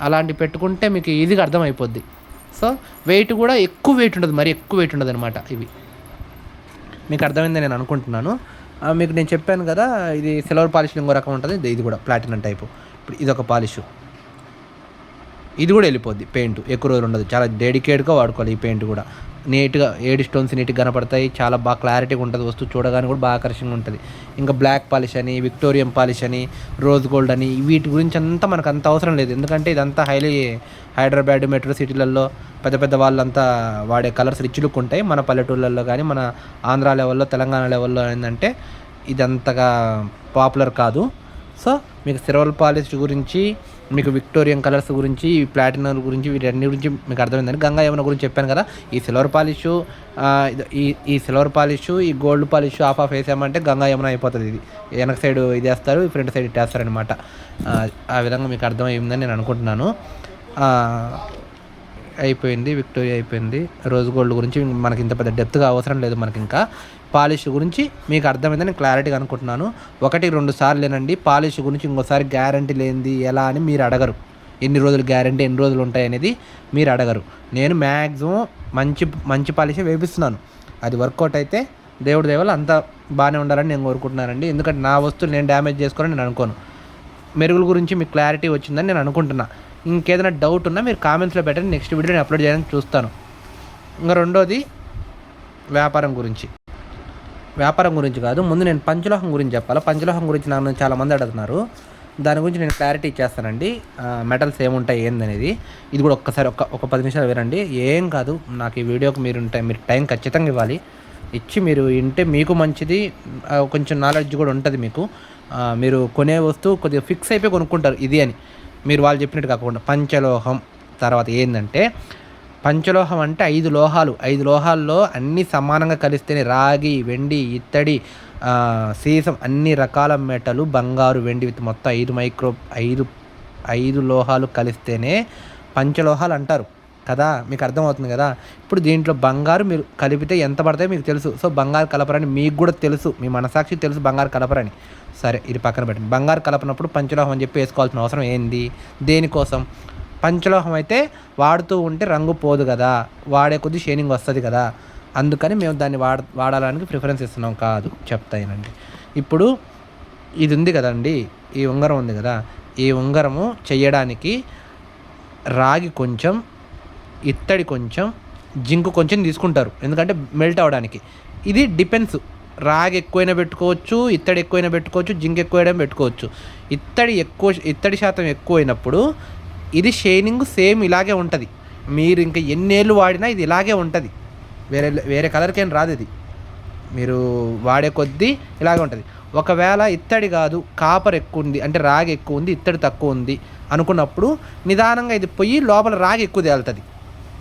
అలాంటి పెట్టుకుంటే మీకు ఈజీగా అర్థమైపోద్ది. సో వెయిట్ కూడా ఎక్కువ వెయిట్ ఉండదు, మరీ ఎక్కువ వెయిట్ ఉండదు అనమాట. ఇవి మీకు అర్థమైందని నేను అనుకుంటున్నాను. మీకు నేను చెప్పాను కదా, ఇది సిల్వర్ పాలిష్ ఇంకో రకం ఉంటుంది, ఇది కూడా ప్లాటినం టైపు. ఇప్పుడు ఇదొక పాలిష్, ఇది కూడా వెళ్ళిపోద్ది పెయింట్, ఎక్కువ రోజులు ఉండదు. చాలా డెడికేట్గా వాడుకోవాలి ఈ పెయింట్ కూడా. నీట్గా 7 స్టోన్స్ నీట్గా కనపడతాయి, చాలా బాగా క్లారిటీగా ఉంటుంది, వస్తువు చూడగానే కూడా బాగా ఆకర్షణగా ఉంటుంది. ఇంకా బ్లాక్ పాలిష్ అని, విక్టోరియన్ పాలిష్ అని, రోజ్ గోల్డ్ అని, వీటి గురించి అంతా మనకు అంత అవసరం లేదు. ఎందుకంటే ఇదంతా హైదరాబాద్ మెట్రో సిటీలలో పెద్ద పెద్ద వాళ్ళంతా వాడే కలర్స్ రిచ్ లుక్ ఉంటాయి. మన పల్లెటూళ్ళల్లో కానీ మన ఆంధ్ర లెవెల్లో తెలంగాణ లెవెల్లో ఏంటంటే ఇది అంతగా పాపులర్ కాదు. సో మీకు సిల్వర్ పాలిష్ గురించి, మీకు విక్టోరియన్ కలర్స్ గురించి, ఈ ప్లాటినం గురించి, వీటన్ని గురించి మీకు అర్థమైందని గంగా యమున గురించి చెప్పాను కదా. ఈ సిల్వర్ పాలిష్, ఈ సిల్వర్ పాలిష్, ఈ గోల్డ్ పాలిష్ ఆఫ్ వేసామంటే గంగా యమున అయిపోతుంది. ఇది వెనక సైడ్ ఇది వేస్తారు, ఫ్రంట్ సైడ్ ఇట్టేస్తారనమాట. ఆ విధంగా మీకు అర్థమైందని నేను అనుకుంటున్నాను. అయిపోయింది, విక్టోరియా అయిపోయింది. రోజ్ గోల్డ్ గురించి మనకి ఇంత పెద్ద డెప్త్గా అవసరం లేదు. మనకి ఇంకా పాలిష్ గురించి మీకు అర్థమైందని క్లారిటీగా అనుకుంటున్నాను. 1-2 సార్లు లేనండి. పాలిష్ గురించి ఇంకోసారి గ్యారంటీ లేనిది ఎలా అని మీరు అడగరు. ఎన్ని రోజులు గ్యారంటీ, ఎన్ని రోజులు ఉంటాయి అనేది మీరు అడగరు. నేను మ్యాక్సిమం మంచి పాలిషే వేపిస్తున్నాను. అది వర్కౌట్ అయితే దేవుడి దయవల్ల అంతా బాగానే ఉండాలని నేను కోరుకుంటున్నానండి. ఎందుకంటే నా వస్తువులు నేను డ్యామేజ్ చేసుకోవాలని నేను అనుకోను. మెరుగుల గురించి మీకు క్లారిటీ వచ్చిందని నేను అనుకుంటున్నా. ఇంకేదైనా డౌట్ ఉన్నా మీరు కామెంట్స్లో పెట్టండి, నెక్స్ట్ వీడియో నేను అప్లోడ్ చేయడానికి చూస్తాను. ఇంకా రెండోది వ్యాపారం గురించి కాదు, ముందు నేను పంచలోహం గురించి చెప్పాలి. పంచలోహం గురించి నన్ను చాలామంది అడుగుతున్నారు. దాని గురించి నేను క్లారిటీ ఇచ్చేస్తానండి. మెటల్స్ ఏముంటాయి ఏందనేది. ఇది కూడా ఒక 10 నిమిషాలు వినండి. ఏం కాదు, నాకు ఈ వీడియోకి మీరు టైం ఖచ్చితంగా ఇవ్వాలి. ఇచ్చి మీరు వింటే మీకు మంచిది, కొంచెం నాలెడ్జ్ కూడా ఉంటుంది మీకు. మీరు కొనే వస్తువు కొద్దిగా ఫిక్స్ అయిపోయి కొనుక్కుంటారు ఇది అని. మీరు వాళ్ళు చెప్పినట్టు కాకుండా పంచలోహం తర్వాత ఏంటంటే, పంచలోహం అంటే 5 లోహాలు. 5 లోహాల్లో అన్నీ సమానంగా కలిస్తేనే రాగి, వెండి, ఇత్తడి, సీసం, అన్ని రకాల మెటలు, బంగారు, వెండి మొత్తం 5 లోహాలు కలిస్తేనే పంచలోహాలు అంటారు కదా. మీకు అర్థమవుతుంది కదా. ఇప్పుడు దీంట్లో బంగారు మీరు కలిపితే ఎంత పడతాయో మీకు తెలుసు. సో బంగారు కలపరని మీకు కూడా తెలుసు, మీ మనసాక్షి తెలుసు బంగారు కలపరని. సరే, ఇది పక్కన పెట్టండి. బంగారు కలపనప్పుడు పంచలోహం అని చెప్పి వేసుకోవాల్సిన అవసరం ఏంది, దేనికోసం? పంచలోహం అయితే వాడుతూ ఉంటే రంగు పోదు కదా, వాడే కొద్ది షైనింగ్ వస్తుంది కదా, అందుకని మేము దాన్ని వాడాలని ప్రిఫరెన్స్ ఇస్తున్నాం. కాదు, చెప్తానండి. ఇప్పుడు ఇది ఉంది కదండి, ఈ ఉంగరం ఉంది కదా, ఈ ఉంగరము చేయడానికి రాగి కొంచెం, ఇత్తడి కొంచెం, జింకు కొంచెం తీసుకుంటారు. ఎందుకంటే మెల్ట్ అవ్వడానికి. ఇది డిపెండ్స్. రాగి ఎక్కువైనా పెట్టుకోవచ్చు, ఇత్తడి ఎక్కువైనా పెట్టుకోవచ్చు, జింక్ ఎక్కువైనా పెట్టుకోవచ్చు. ఇత్తడి శాతం ఎక్కువైనప్పుడు ఇది షైనింగ్ సేమ్ ఇలాగే ఉంటుంది. మీరు ఇంకా ఎన్నేళ్ళు వాడినా ఇది ఇలాగే ఉంటుంది. వేరే కలర్కి ఏం రాదు. ఇది మీరు వాడే కొద్దీ ఇలాగే ఉంటుంది. ఒకవేళ ఇత్తడి కాదు, కాపర్ ఎక్కువ ఉంది, అంటే రాగి ఎక్కువ ఉంది, ఇత్తడి తక్కువ ఉంది అనుకున్నప్పుడు నిదానంగా ఇది పోయి లోపల రాగి ఎక్కువ తేలుతుంది.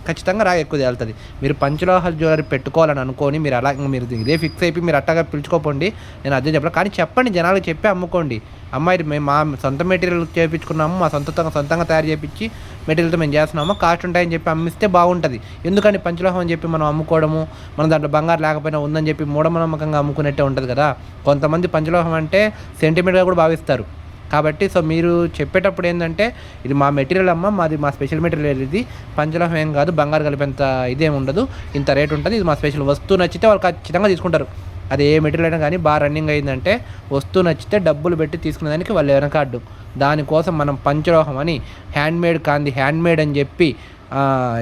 ఖచ్చితంగా రాగి ఎక్కువ తేలుతుంది. మీరు పంచలోహాల జ్యువెలరీ పెట్టుకోవాలని అనుకోని మీరు మీరు ఇదే ఫిక్స్ అయిపోయి మీరు అట్టగా పిలుచుకోపోండి. నేను అదే చెప్పాను, కానీ చెప్పండి, జనాలకు చెప్పి అమ్ముకోండి. అమ్మాయి మేము మా సొంత మెటీరియల్ చేయించుకున్నాము, మా సొంతంగా తయారు చేయించి మెటీరియల్తో మేము చేస్తున్నాము, కాస్ట్ ఉంటాయని చెప్పి అమ్మిస్తే బాగుంటుంది. ఎందుకంటే పంచలోహం అని చెప్పి మనం అమ్ముకోవడము, మనం దాంట్లో బంగారు లేకపోయినా ఉందని చెప్పి మూఢనమ్మకంగా అమ్ముకునేట్టే ఉంటుంది కదా. కొంతమంది పంచలోహం అంటే సెంటిమెంట్గా కూడా భావిస్తారు. కాబట్టి సో మీరు చెప్పేటప్పుడు ఏంటంటే, ఇది మా మెటీరియల్ అమ్మ, మా స్పెషల్ మెటీరియల్, ఇది పంచలోహం ఏం కాదు, బంగారు కలిపేంత ఇదేం ఉండదు, ఇంత రేట్ ఉంటుంది, ఇది మా స్పెషల్. వస్తువు నచ్చితే వాళ్ళు ఖచ్చితంగా తీసుకుంటారు. అది ఏ మెటీరియల్ అయినా కానీ బాగా రన్నింగ్ అయిందంటే, వస్తువు నచ్చితే డబ్బులు పెట్టి తీసుకునేదానికి వాళ్ళు వెనకాడ్డు. దానికోసం మనం పంచలోహం అని హ్యాండ్మేడ్ అని చెప్పి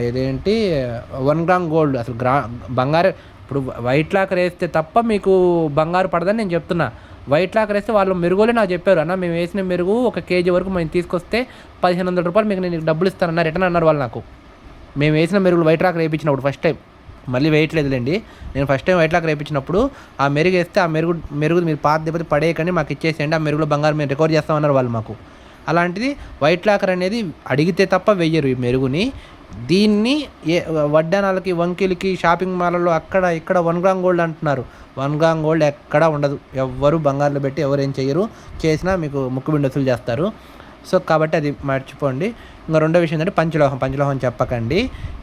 ఇదేంటి 1 గ్రామ్ గోల్డ్, అసలు బంగారు. ఇప్పుడు వైట్ లాకర్ వేస్తే తప్ప మీకు బంగారు పడదని నేను చెప్తున్నా. వైట్ లాకర్ వేస్తే వాళ్ళు మెరుగులే నాకు చెప్పారు, అన్న మేము వేసిన మెరుగు 1 కేజీ వరకు మేము తీసుకొస్తే 1500 రూపాయలు మీకు నేను డబ్బులు ఇస్తానన్నా, రిటర్న్ అన్నారు వాళ్ళు నాకు. మేము వేసిన మెరుగులు వైట్ లాకర్ వేయించినప్పుడు ఫస్ట్ టైం, మళ్ళీ వేయట్లేదులేండి, నేను ఫస్ట్ టైం వైట్ లాకర్ వేయించినప్పుడు ఆ మెరుగు వేస్తే ఆ మెరుగు మీరు పాత దెబ్బతి పడేయకండి, మాకు ఇచ్చేసేయండి, ఆ మెరుగులో బంగారు మేము రికవర్ చేస్తామన్నారు వాళ్ళు మాకు. అలాంటిది వైట్ లాకర్ అనేది అడిగితే తప్ప వెయ్యరు ఈ మెరుగుని. దీన్ని వడ్డానాలకి, వంకీలకి, షాపింగ్ మాల్లలో అక్కడ ఇక్కడ 1 గ్రామ్ గోల్డ్ అంటున్నారు. 1 గ్రామ్ గోల్డ్ ఎక్కడా ఉండదు. ఎవ్వరు బంగారులో పెట్టి ఎవరు ఏం చెయ్యరు. చేసినా మీకు ముక్కుబిండి వసూలు చేస్తారు. సో కాబట్టి అది మర్చిపోండి. ఇంకా రెండో విషయం ఏంటంటే పంచలోహం చెప్పకండి.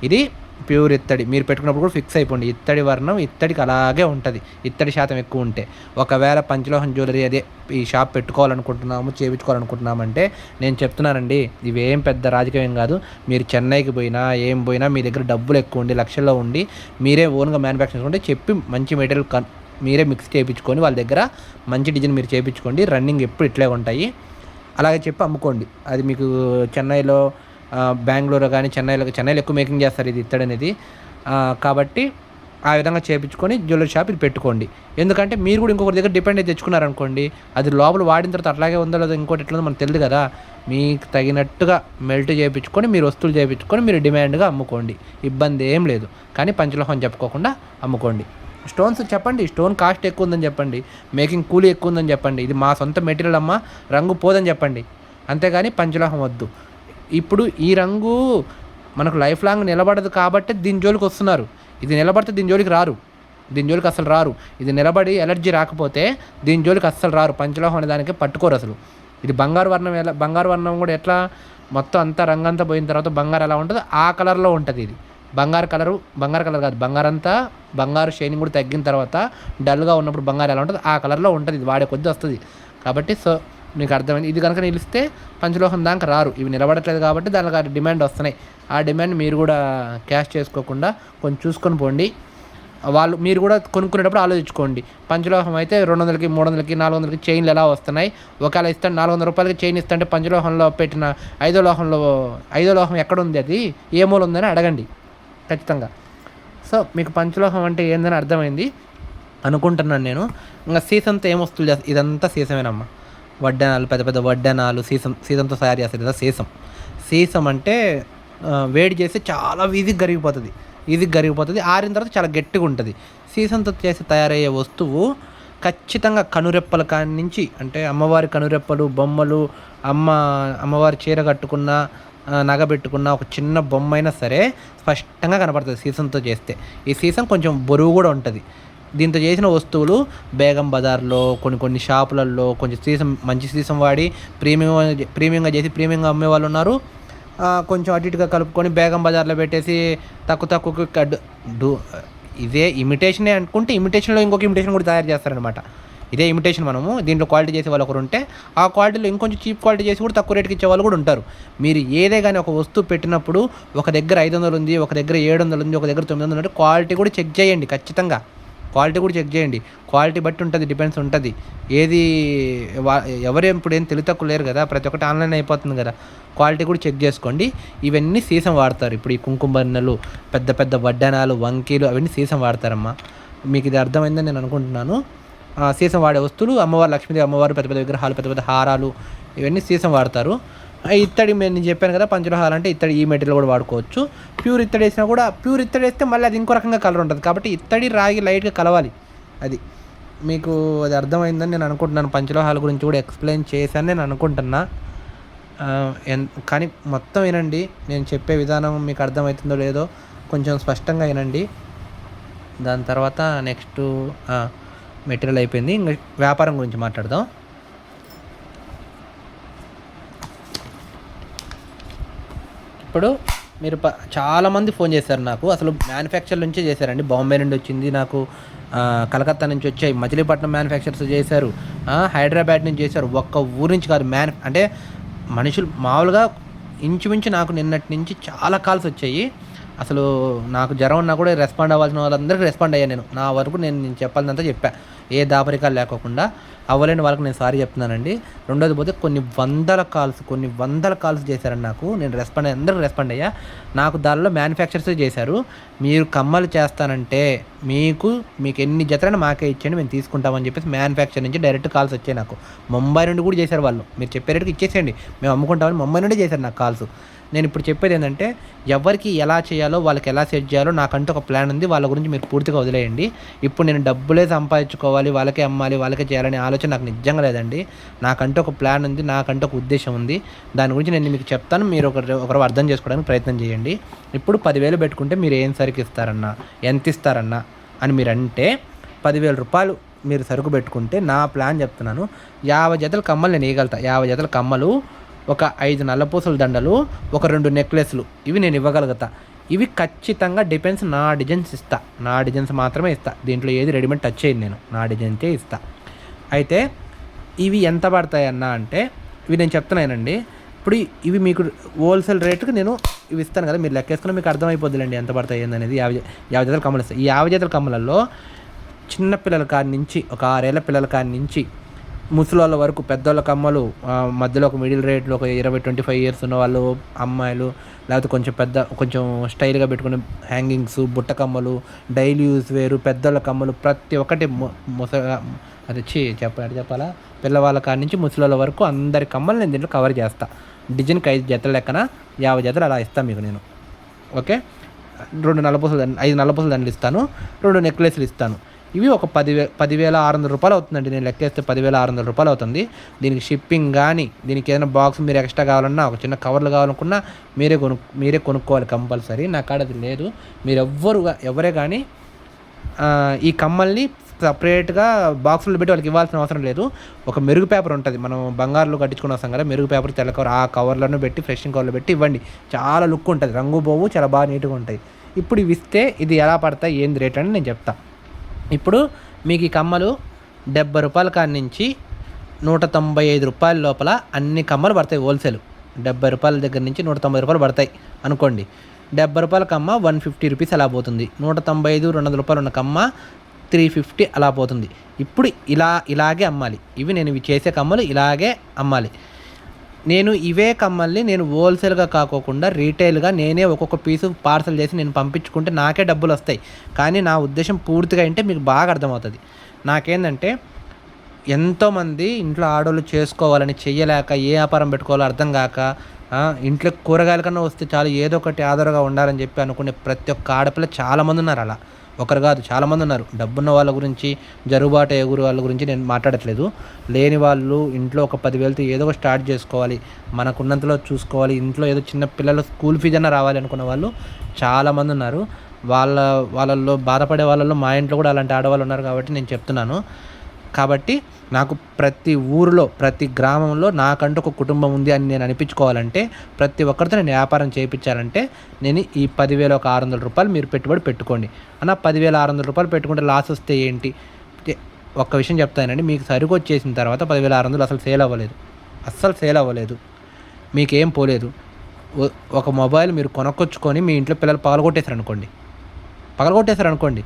ఇది ప్యూర్ ఇత్తడి. మీరు పెట్టుకున్నప్పుడు కూడా ఫిక్స్ అయిపోండి. ఇత్తడి వర్ణం ఇత్తడికి అలాగే ఉంటుంది. ఇత్తడి శాతం ఎక్కువ ఉంటే. ఒకవేళ పంచలోహం జ్యువెలరీ అదే ఈ షాప్ పెట్టుకోవాలనుకుంటున్నాము, చేయించుకోవాలనుకుంటున్నామంటే నేను చెప్తున్నానండి, ఇవేం పెద్ద రాజకీయం కాదు. మీరు చెన్నైకి పోయినా ఏం పోయినా మీ దగ్గర డబ్బులు ఎక్కువ ఉండి లక్షల్లో ఉండి మీరే ఓన్గా మ్యానుఫ్యాక్చర్ చేసుకుంటే చెప్పి మంచి మెటీరియల్ మీరే మిక్స్ చేయించుకొని వాళ్ళ దగ్గర మంచి డిజైన్ మీరు చేయించుకోండి. రన్నింగ్ ఎప్పుడు ఇట్లే ఉంటాయి. అలాగే చెప్పి అమ్ముకోండి. అది మీకు చెన్నైలో, బెంగళూరు కానీ చెన్నైలో ఎక్కువ మేకింగ్ చేస్తారు ఇది ఇత్తడి అనేది. కాబట్టి ఆ విధంగా చేయించుకొని జ్యువెలరీ షాప్ ఇది పెట్టుకోండి. ఎందుకంటే మీరు కూడా ఇంకొకరి దగ్గర డిపెండ్ అయితే తెచ్చుకున్నారనుకోండి, అది లోపల వాడిన తర్వాత అట్లాగే ఉందో లేదో ఇంకోటి ఎట్లా మనకు తెలియదు కదా. మీకు తగినట్టుగా మెల్ట్ చేయించుకొని మీరు వస్తువులు చేయించుకొని మీరు డిమాండ్గా అమ్ముకోండి. ఇబ్బంది ఏం లేదు. కానీ పంచలోహం చెప్పుకోకుండా అమ్ముకోండి. స్టోన్స్ చెప్పండి, స్టోన్ కాస్ట్ ఎక్కువ ఉందని చెప్పండి, మేకింగ్ కూలీ ఎక్కువ ఉందని చెప్పండి, ఇది మా సొంత మెటీరియల్ అమ్మ, రంగు పోదని చెప్పండి. అంతేగాని పంచలోహం వద్దు. ఇప్పుడు ఈ రంగు మనకు లైఫ్ లాంగ్ నిలబడదు కాబట్టి దీని జోలికి వస్తున్నారు. ఇది నిలబడితే దీని జోలికి రారు. అసలు రారు. ఇది నిలబడి ఎలర్జీ రాకపోతే దీని జోలికి అస్సలు రారు. పంచలోహం అనే దానికి పట్టుకోరు అసలు. ఇది బంగారు వర్ణం కూడా ఎట్లా మొత్తం అంతా రంగంతా పోయిన తర్వాత బంగారు ఎలా ఉంటుందో ఆ కలర్లో ఉంటుంది. ఇది బంగారు కలర్ కాదు, బంగారు షైనింగ్ కూడా తగ్గిన తర్వాత డల్గా ఉన్నప్పుడు బంగారు ఎలా ఉంటుందో ఆ కలర్లో ఉంటుంది. ఇది వాడే కొద్దీ వస్తుంది. కాబట్టి సో మీకు అర్థమైంది. ఇది కనుక నిలిస్తే పంచలోహం దాకా రారు. ఇవి నిలబడట్లేదు కాబట్టి దానికి డిమాండ్ వస్తున్నాయి. ఆ డిమాండ్ మీరు కూడా క్యాష్ చేసుకోకుండా కొంచెం చూసుకొని పోండి. మీరు కూడా కొనుక్కునేటప్పుడు ఆలోచించుకోండి. పంచలోహం అయితే 200కి, 300కి, 400కి చైన్లు ఎలా వస్తున్నాయి. ఒకవేళ ఇస్తాను 400 రూపాయలకి చైన్ ఇస్తుంటే పంచలోహంలో పెట్టిన ఐదో లోహం ఎక్కడ ఉంది, అది ఏ మూల ఉందని అడగండి ఖచ్చితంగా. సో మీకు పంచలోహం అంటే ఏందని అర్థమైంది అనుకుంటున్నాను నేను. ఇంకా సీసంతో ఏం వస్తువులు చేస్తారు, ఇదంతా సీసమేనమ్మా. వడ్డానాలు, పెద్ద పెద్ద వడ్డానాలు సీసంతో తయారు చేస్తారు కదా. సీసం అంటే వేడి చేస్తే చాలా ఈజీగా కరిగిపోతుంది. ఆరిన తర్వాత చాలా గట్టిగా ఉంటుంది. సీసంతో చేసి తయారయ్యే వస్తువు ఖచ్చితంగా కనురెప్పల కాడి నుంచి, అంటే అమ్మవారి కనురెప్పలు, బొమ్మలు, అమ్మవారి చీర కట్టుకున్న, నగ పెట్టుకున్న ఒక చిన్న బొమ్మ అయినా సరే స్పష్టంగా కనపడుతుంది సీసంతో చేస్తే. ఈ సీసం కొంచెం బరువు కూడా ఉంటుంది. దీంతో చేసిన వస్తువులు బేగం బజార్లో కొన్ని షాపులలో కొంచెం మంచి సీసం వాడి ప్రీమియంగా చేసి ప్రీమియంగా అమ్మే వాళ్ళు ఉన్నారు. కొంచెం అటు ఇటుగా కలుపుకొని బేగం బజార్లో పెట్టేసి తక్కువకి ఇదే ఇమిటేషనే అనుకుంటే ఇమిటేషన్లో ఇంకొక ఇమిటేషన్ కూడా తయారు చేస్తారనమాట. ఇదే ఇమిటేషన్ మనము దీంట్లో క్వాలిటీ చేసే వాళ్ళు ఒకరు ఉంటే ఆ క్వాలిటీలో ఇంకొంచెం చీప్ క్వాలిటీ చేసి కూడా తక్కువ రేటుకి ఇచ్చే వాళ్ళు కూడా ఉంటారు. మీరు ఏదే కానీ ఒక వస్తువు పెట్టినప్పుడు ఒక దగ్గర 500 ఉంది, ఒక దగ్గర 700 ఉంది, ఒక దగ్గర 900 అంటే క్వాలిటీ కూడా చెక్ చేయండి. ఖచ్చితంగా క్వాలిటీ కూడా చెక్ చేయండి. క్వాలిటీ బట్టి ఉంటుంది, డిపెండ్స్ ఉంటుంది. ఏది ఇప్పుడు ఏం తెలివి తక్కువ లేరు కదా, ప్రతి ఒక్కటి ఆన్లైన్ అయిపోతుంది కదా. క్వాలిటీ కూడా చెక్ చేసుకోండి. ఇవన్నీ సీసం వాడతారు. ఇప్పుడు ఈ కుంకుమ బన్నెలు, పెద్ద పెద్ద వడ్డానాలు, వంకీలు అవన్నీ సీసం వాడతారమ్మా. మీకు ఇది అర్థమైందని నేను అనుకుంటున్నాను. సీసం వాడే వస్తువులు అమ్మవారు, లక్ష్మీదేవి అమ్మవారు, పెద్ద పెద్ద విగ్రహాలు, పెద్ద పెద్ద హారాలు, ఇవన్నీ సీసం వాడతారు. ఇత్తడి నేను చెప్పాను కదా, పంచలోహాలు అంటే ఇత్తడి, ఈ మెటీరియల్ కూడా వాడుకోవచ్చు. ప్యూర్ ఇత్తడి వేసినా కూడా, ప్యూర్ ఇత్తడి వేస్తే మళ్ళీ అది ఇంకో రకంగా కలర్ ఉంటుంది. కాబట్టి ఇత్తడి, రాగి లైట్గా కలవాలి. అది మీకు అది అర్థమైందని నేను అనుకుంటున్నాను. పంచలోహాల గురించి కూడా ఎక్స్ప్లెయిన్ చేశాను నేను అనుకుంటున్నా. కానీ మొత్తం వినండి, నేను చెప్పే విధానం మీకు అర్థమవుతుందో లేదో కొంచెం స్పష్టంగా వినండి. దాని తర్వాత నెక్స్ట్ మెటీరియల్ అయిపోయింది, ఇంకా వ్యాపారం గురించి మాట్లాడదాం. ఇప్పుడు మీరు చాలామంది ఫోన్ చేశారు నాకు. అసలు మ్యానుఫ్యాక్చర్ నుంచే చేశారండి. బాంబే నుండి వచ్చింది నాకు, కలకత్తా నుంచి వచ్చాయి, మచిలీపట్నం మ్యానుఫ్యాక్చర్స్ చేశారు, హైదరాబాద్ నుంచి చేశారు. ఒక్క ఊరి నుంచి కాదు. అంటే మనుషులు మామూలుగా ఇంచుమించు నాకు నిన్నటి నుంచి చాలా కాల్స్ వచ్చాయి. అసలు నాకు జ్వరం ఉన్నా కూడా రెస్పాండ్ అవ్వాల్సిన వాళ్ళందరికీ రెస్పాండ్ అయ్యాను నేను. నా వరకు నేను చెప్పాలంతా చెప్పా, ఏ దాపరికాలు లేకోకుండా. అవ్వలేని వాళ్ళకి నేను సారీ చెప్తున్నానండి. రెండోది పోతే కొన్ని వందల కాల్స్ చేశారండి నాకు. నేను అందరికీ రెస్పాండ్ అయ్యా. నాకు దానిలో మ్యానుఫ్యాక్చర్స్ చేశారు. మీరు కమ్మలు చేస్తానంటే మీకు ఎన్ని జతలైనా మాకే ఇచ్చేయండి, మేము తీసుకుంటామని చెప్పేసి మ్యానుఫ్యాక్చర్ నుంచి డైరెక్ట్ కాల్స్ వచ్చాయి నాకు. ముంబై నుండి కూడా చేశారు వాళ్ళు. మీరు చెప్పే రేటుకి ఇచ్చేసేయండి, మేము అమ్ముకుంటామని ముంబై నుండి చేశారు నాకు కాల్స్. నేను ఇప్పుడు చెప్పేది ఏంటంటే ఎవరికి ఎలా చేయాలో వాళ్ళకి ఎలా సెట్ చేయాలో నాకంటూ ఒక ప్లాన్ ఉంది. వాళ్ళ గురించి మీరు పూర్తిగా వదిలేయండి. ఇప్పుడు నేను డబ్బులే సంపాదించుకోవాలి, వాళ్ళకే అమ్మాలి, వాళ్ళకే చేయాలనే ఆలోచన నాకు నిజంగా లేదండి. నాకంటూ ఒక ప్లాన్ ఉంది, నాకంటూ ఒక ఉద్దేశం ఉంది. దాని గురించి నేను మీకు చెప్తాను. మీరు ఒకరు అర్థం చేసుకోవడానికి ప్రయత్నం చేయండి. ఇప్పుడు 10,000 పెట్టుకుంటే మీరు ఏం సరుకు ఇస్తారన్నా, ఎంత ఇస్తారన్నా అని మీరు అంటే 10,000 రూపాయలు మీరు సరుకు పెట్టుకుంటే నా ప్లాన్ చెప్తున్నాను. 50 జతల కమ్మలు నేను వేయగలుగుతా. 50 జతల కమ్మలు, ఒక 5 నల్లపూసల దండలు, ఒక 2 నెక్లెస్లు, ఇవి నేను ఇవ్వగలుగుతా. ఇవి ఖచ్చితంగా డిపెండ్స్ నా డిజైన్స్ ఇస్తా. నా డిజైన్స్ మాత్రమే ఇస్తా. దీంట్లో ఏది రెడీమేడ్ టచ్ చేయను నేను. నా డిజైన్సే ఇస్తా. అయితే ఇవి ఎంత పడతాయన్నా అంటే ఇవి నేను చెప్తున్నానండి. ఇప్పుడు ఇవి మీకు హోల్సేల్ రేటుకి నేను ఇవి ఇస్తాను కదా, మీరు లెక్కేసుకుని మీకు అర్థమైపోద్దులేండి ఎంత పడతాయి ఏందనేది. 50 జతల కమ్మలు ఇస్తాయి. ఈ 50 జతల కమ్మలలో చిన్న పిల్లల కాడి నుంచి, ఒక 6 ఏళ్ల పిల్లల కాడి నుంచి ముసలోళ్ళ వరకు, పెద్దోళ్ళ కమ్మలు, మధ్యలో ఒక మిడిల్ రేట్లో ఒక 20-25 ఇయర్స్ ఉన్న వాళ్ళు, అమ్మాయిలు, లేకపోతే కొంచెం స్టైల్గా పెట్టుకునే హ్యాంగింగ్స్, బుట్ట కమ్మలు, డైలీ యూస్ వేరు, పెద్దోళ్ళ కమ్మలు, ప్రతి ఒక్కటి చెప్పాలా, పిల్లవాళ్ళ కాడి నుంచి ముసలోళ్ళ వరకు అందరి కమ్మలు నేను దీంట్లో కవర్ చేస్తాను. డిజైన్కి 5 జతల లెక్కన 50 జతలు అలా ఇస్తాను మీకు నేను. ఓకే, 5 నల్లపూసల దండలు ఇస్తాను, 2 నెక్లెస్లు ఇస్తాను. ఇవి ఒక 10,600 రూపాయలు అవుతుందండి. నేను లెక్కేస్తే 10,600 రూపాయలు అవుతుంది. దీనికి షిప్పింగ్ కానీ, దీనికి ఏదైనా బాక్స్ మీరు ఎక్స్ట్రా కావాలన్నా, ఒక చిన్న కవర్లు కావాలనుకున్నా మీరే కొనుక్కోవాలి కంపల్సరీ. నా కాడ అది లేదు. మీరు ఎవరే కానీ ఈ కమ్మల్ని సపరేట్గా బాక్సులు పెట్టి వాళ్ళకి ఇవ్వాల్సిన అవసరం లేదు. ఒక మెరుగు పేపర్ ఉంటుంది, మనం బంగారులో కట్టించుకుని వస్తాం కదా, మెరుగు పేపర్, తెల్ల కవర్, ఆ కవర్లను పెట్టి ఫ్రెషింగ్ కవర్లో పెట్టి ఇవ్వండి. చాలా లుక్ ఉంటుంది, రంగు పోవు, చాలా బాగా నీట్గా ఉంటాయి. ఇప్పుడు ఇవి ఇస్తే ఇది ఎలా పడతాయి, ఏంది రేట్ అని నేను చెప్తాను. ఇప్పుడు మీకు ఈ కమ్మలు 70 రూపాయల కాడి నుంచి 195 రూపాయల లోపల అన్ని కమ్మలు పడతాయి. హోల్సేల్ 70 రూపాయల దగ్గర నుంచి 190 రూపాయలు పడతాయి అనుకోండి. 70 రూపాయల కమ్మ 150 రూపీస్ అలా పోతుంది. 195, 200 రూపాయలు ఉన్న కమ్మ 350 అలా పోతుంది. ఇప్పుడు ఇలాగే అమ్మాలి. ఇవి చేసే కమ్మలు ఇలాగే అమ్మాలి. నేను ఇవే కమ్మల్ని నేను హోల్సేల్గా కాకోకుండా రీటైల్గా నేనే ఒక్కొక్క పీసు పార్సల్ చేసి నేను పంపించుకుంటే నాకే డబ్బులు వస్తాయి. కానీ నా ఉద్దేశం పూర్తిగా అంటే మీకు బాగా అర్థమవుతుంది. నాకేంటంటే ఎంతోమంది ఇంట్లో ఆడవాళ్ళు చేసుకోవాలని చెయ్యలేక ఏ వ్యాపారం పెట్టుకోవాలో అర్థం కాక, ఇంట్లో కూరగాయల కన్నా వస్తే చాలు ఏదో ఒకటి ఆధారంగా ఉండాలని చెప్పి అనుకునే ప్రతి ఒక్క ఆడపిల్ల చాలామంది ఉన్నారు. అలా ఒకరు కాదు, చాలామంది ఉన్నారు. డబ్బున్న వాళ్ళ గురించి, జరుగుబాటు ఎగురు వాళ్ళ గురించి నేను మాట్లాడట్లేదు. లేని వాళ్ళు ఇంట్లో ఒక 10,000తో ఏదో ఒక స్టార్ట్ చేసుకోవాలి, మనకున్నంతలో చూసుకోవాలి, ఇంట్లో ఏదో చిన్న పిల్లలు స్కూల్ ఫీజు అన్నా రావాలి అనుకున్న వాళ్ళు చాలామంది ఉన్నారు. వాళ్ళల్లో బాధపడే వాళ్ళల్లో మా ఇంట్లో కూడా అలాంటి ఆడవాళ్ళు ఉన్నారు. కాబట్టి నేను చెప్తున్నాను. కాబట్టి నాకు ప్రతి ఊరిలో, ప్రతి గ్రామంలో నాకంటూ ఒక కుటుంబం ఉంది అని నేను అనిపించుకోవాలంటే, ప్రతి ఒక్కరితో నేను వ్యాపారం చేయించాలంటే నేను ఈ 10,600 రూపాయలు మీరు పెట్టుబడి పెట్టుకోండి. అన్న 10,600 రూపాయలు పెట్టుకుంటే లాస్ వస్తే ఏంటి? ఒక్క విషయం చెప్తానండి, మీకు సరుకు వచ్చేసిన తర్వాత 10,600 అసలు సేల్ అవ్వలేదు, మీకేం పోలేదు. ఒక మొబైల్ మీరు కొనుక్కొచ్చుకొని మీ ఇంట్లో పిల్లలు పగలగొట్టేశారనుకోండి,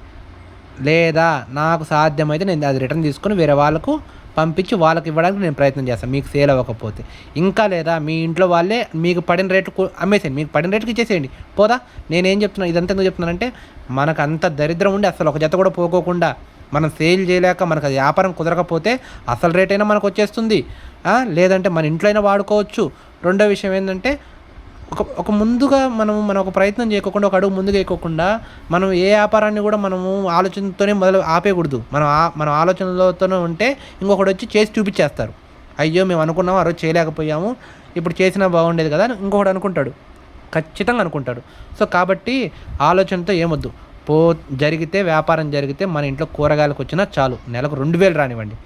లేదా నాకు సాధ్యమైతే నేను అది రిటర్న్ తీసుకొని వేరే వాళ్ళకు పంపించి వాళ్ళకి ఇవ్వడానికి నేను ప్రయత్నం చేస్తాను, మీకు సేల్ అవ్వకపోతే. ఇంకా లేదా మీ ఇంట్లో వాళ్ళే మీకు పడిన రేటుకు అమ్మేసేయండి, మీకు పడిన రేటుకి ఇచ్చేసేయండి, పోదా. నేనేం చెప్తున్నాను, ఇదంతా ఎందుకు చెప్తున్నానంటే, మనకు అంత దరిద్రం ఉండి అసలు ఒక జత కూడా పోకోకుండా మనం సేల్ చేయలేక మనకు అది వ్యాపారం కుదరకపోతే అసలు రేట్ అయినా మనకు వచ్చేస్తుంది, లేదంటే మన ఇంట్లో అయినా వాడుకోవచ్చు. రెండో విషయం ఏంటంటే, ఒక ముందుగా మనం ఒక ప్రయత్నం చేయకుండా, ఒక అడుగు ముందుకు వేయకోకుండా మనం ఏ వ్యాపారాన్ని కూడా మనము ఆలోచనతోనే ఆపేయకూడదు. మనం ఆలోచనలతోనే ఉంటే ఇంకొకటి వచ్చి చేసి చూపించేస్తారు. అయ్యో మేము అనుకున్నాము, ఆ రోజు చేయలేకపోయాము, ఇప్పుడు చేసినా బాగుండేది కదా అని ఇంకొకటి అనుకుంటాడు, ఖచ్చితంగా అనుకుంటాడు. సో కాబట్టి ఆలోచనతో ఏమొద్దు. వ్యాపారం జరిగితే మన ఇంట్లో కూరగాయలకు వచ్చినా చాలు, నెలకు 2,000 రానివ్వండి,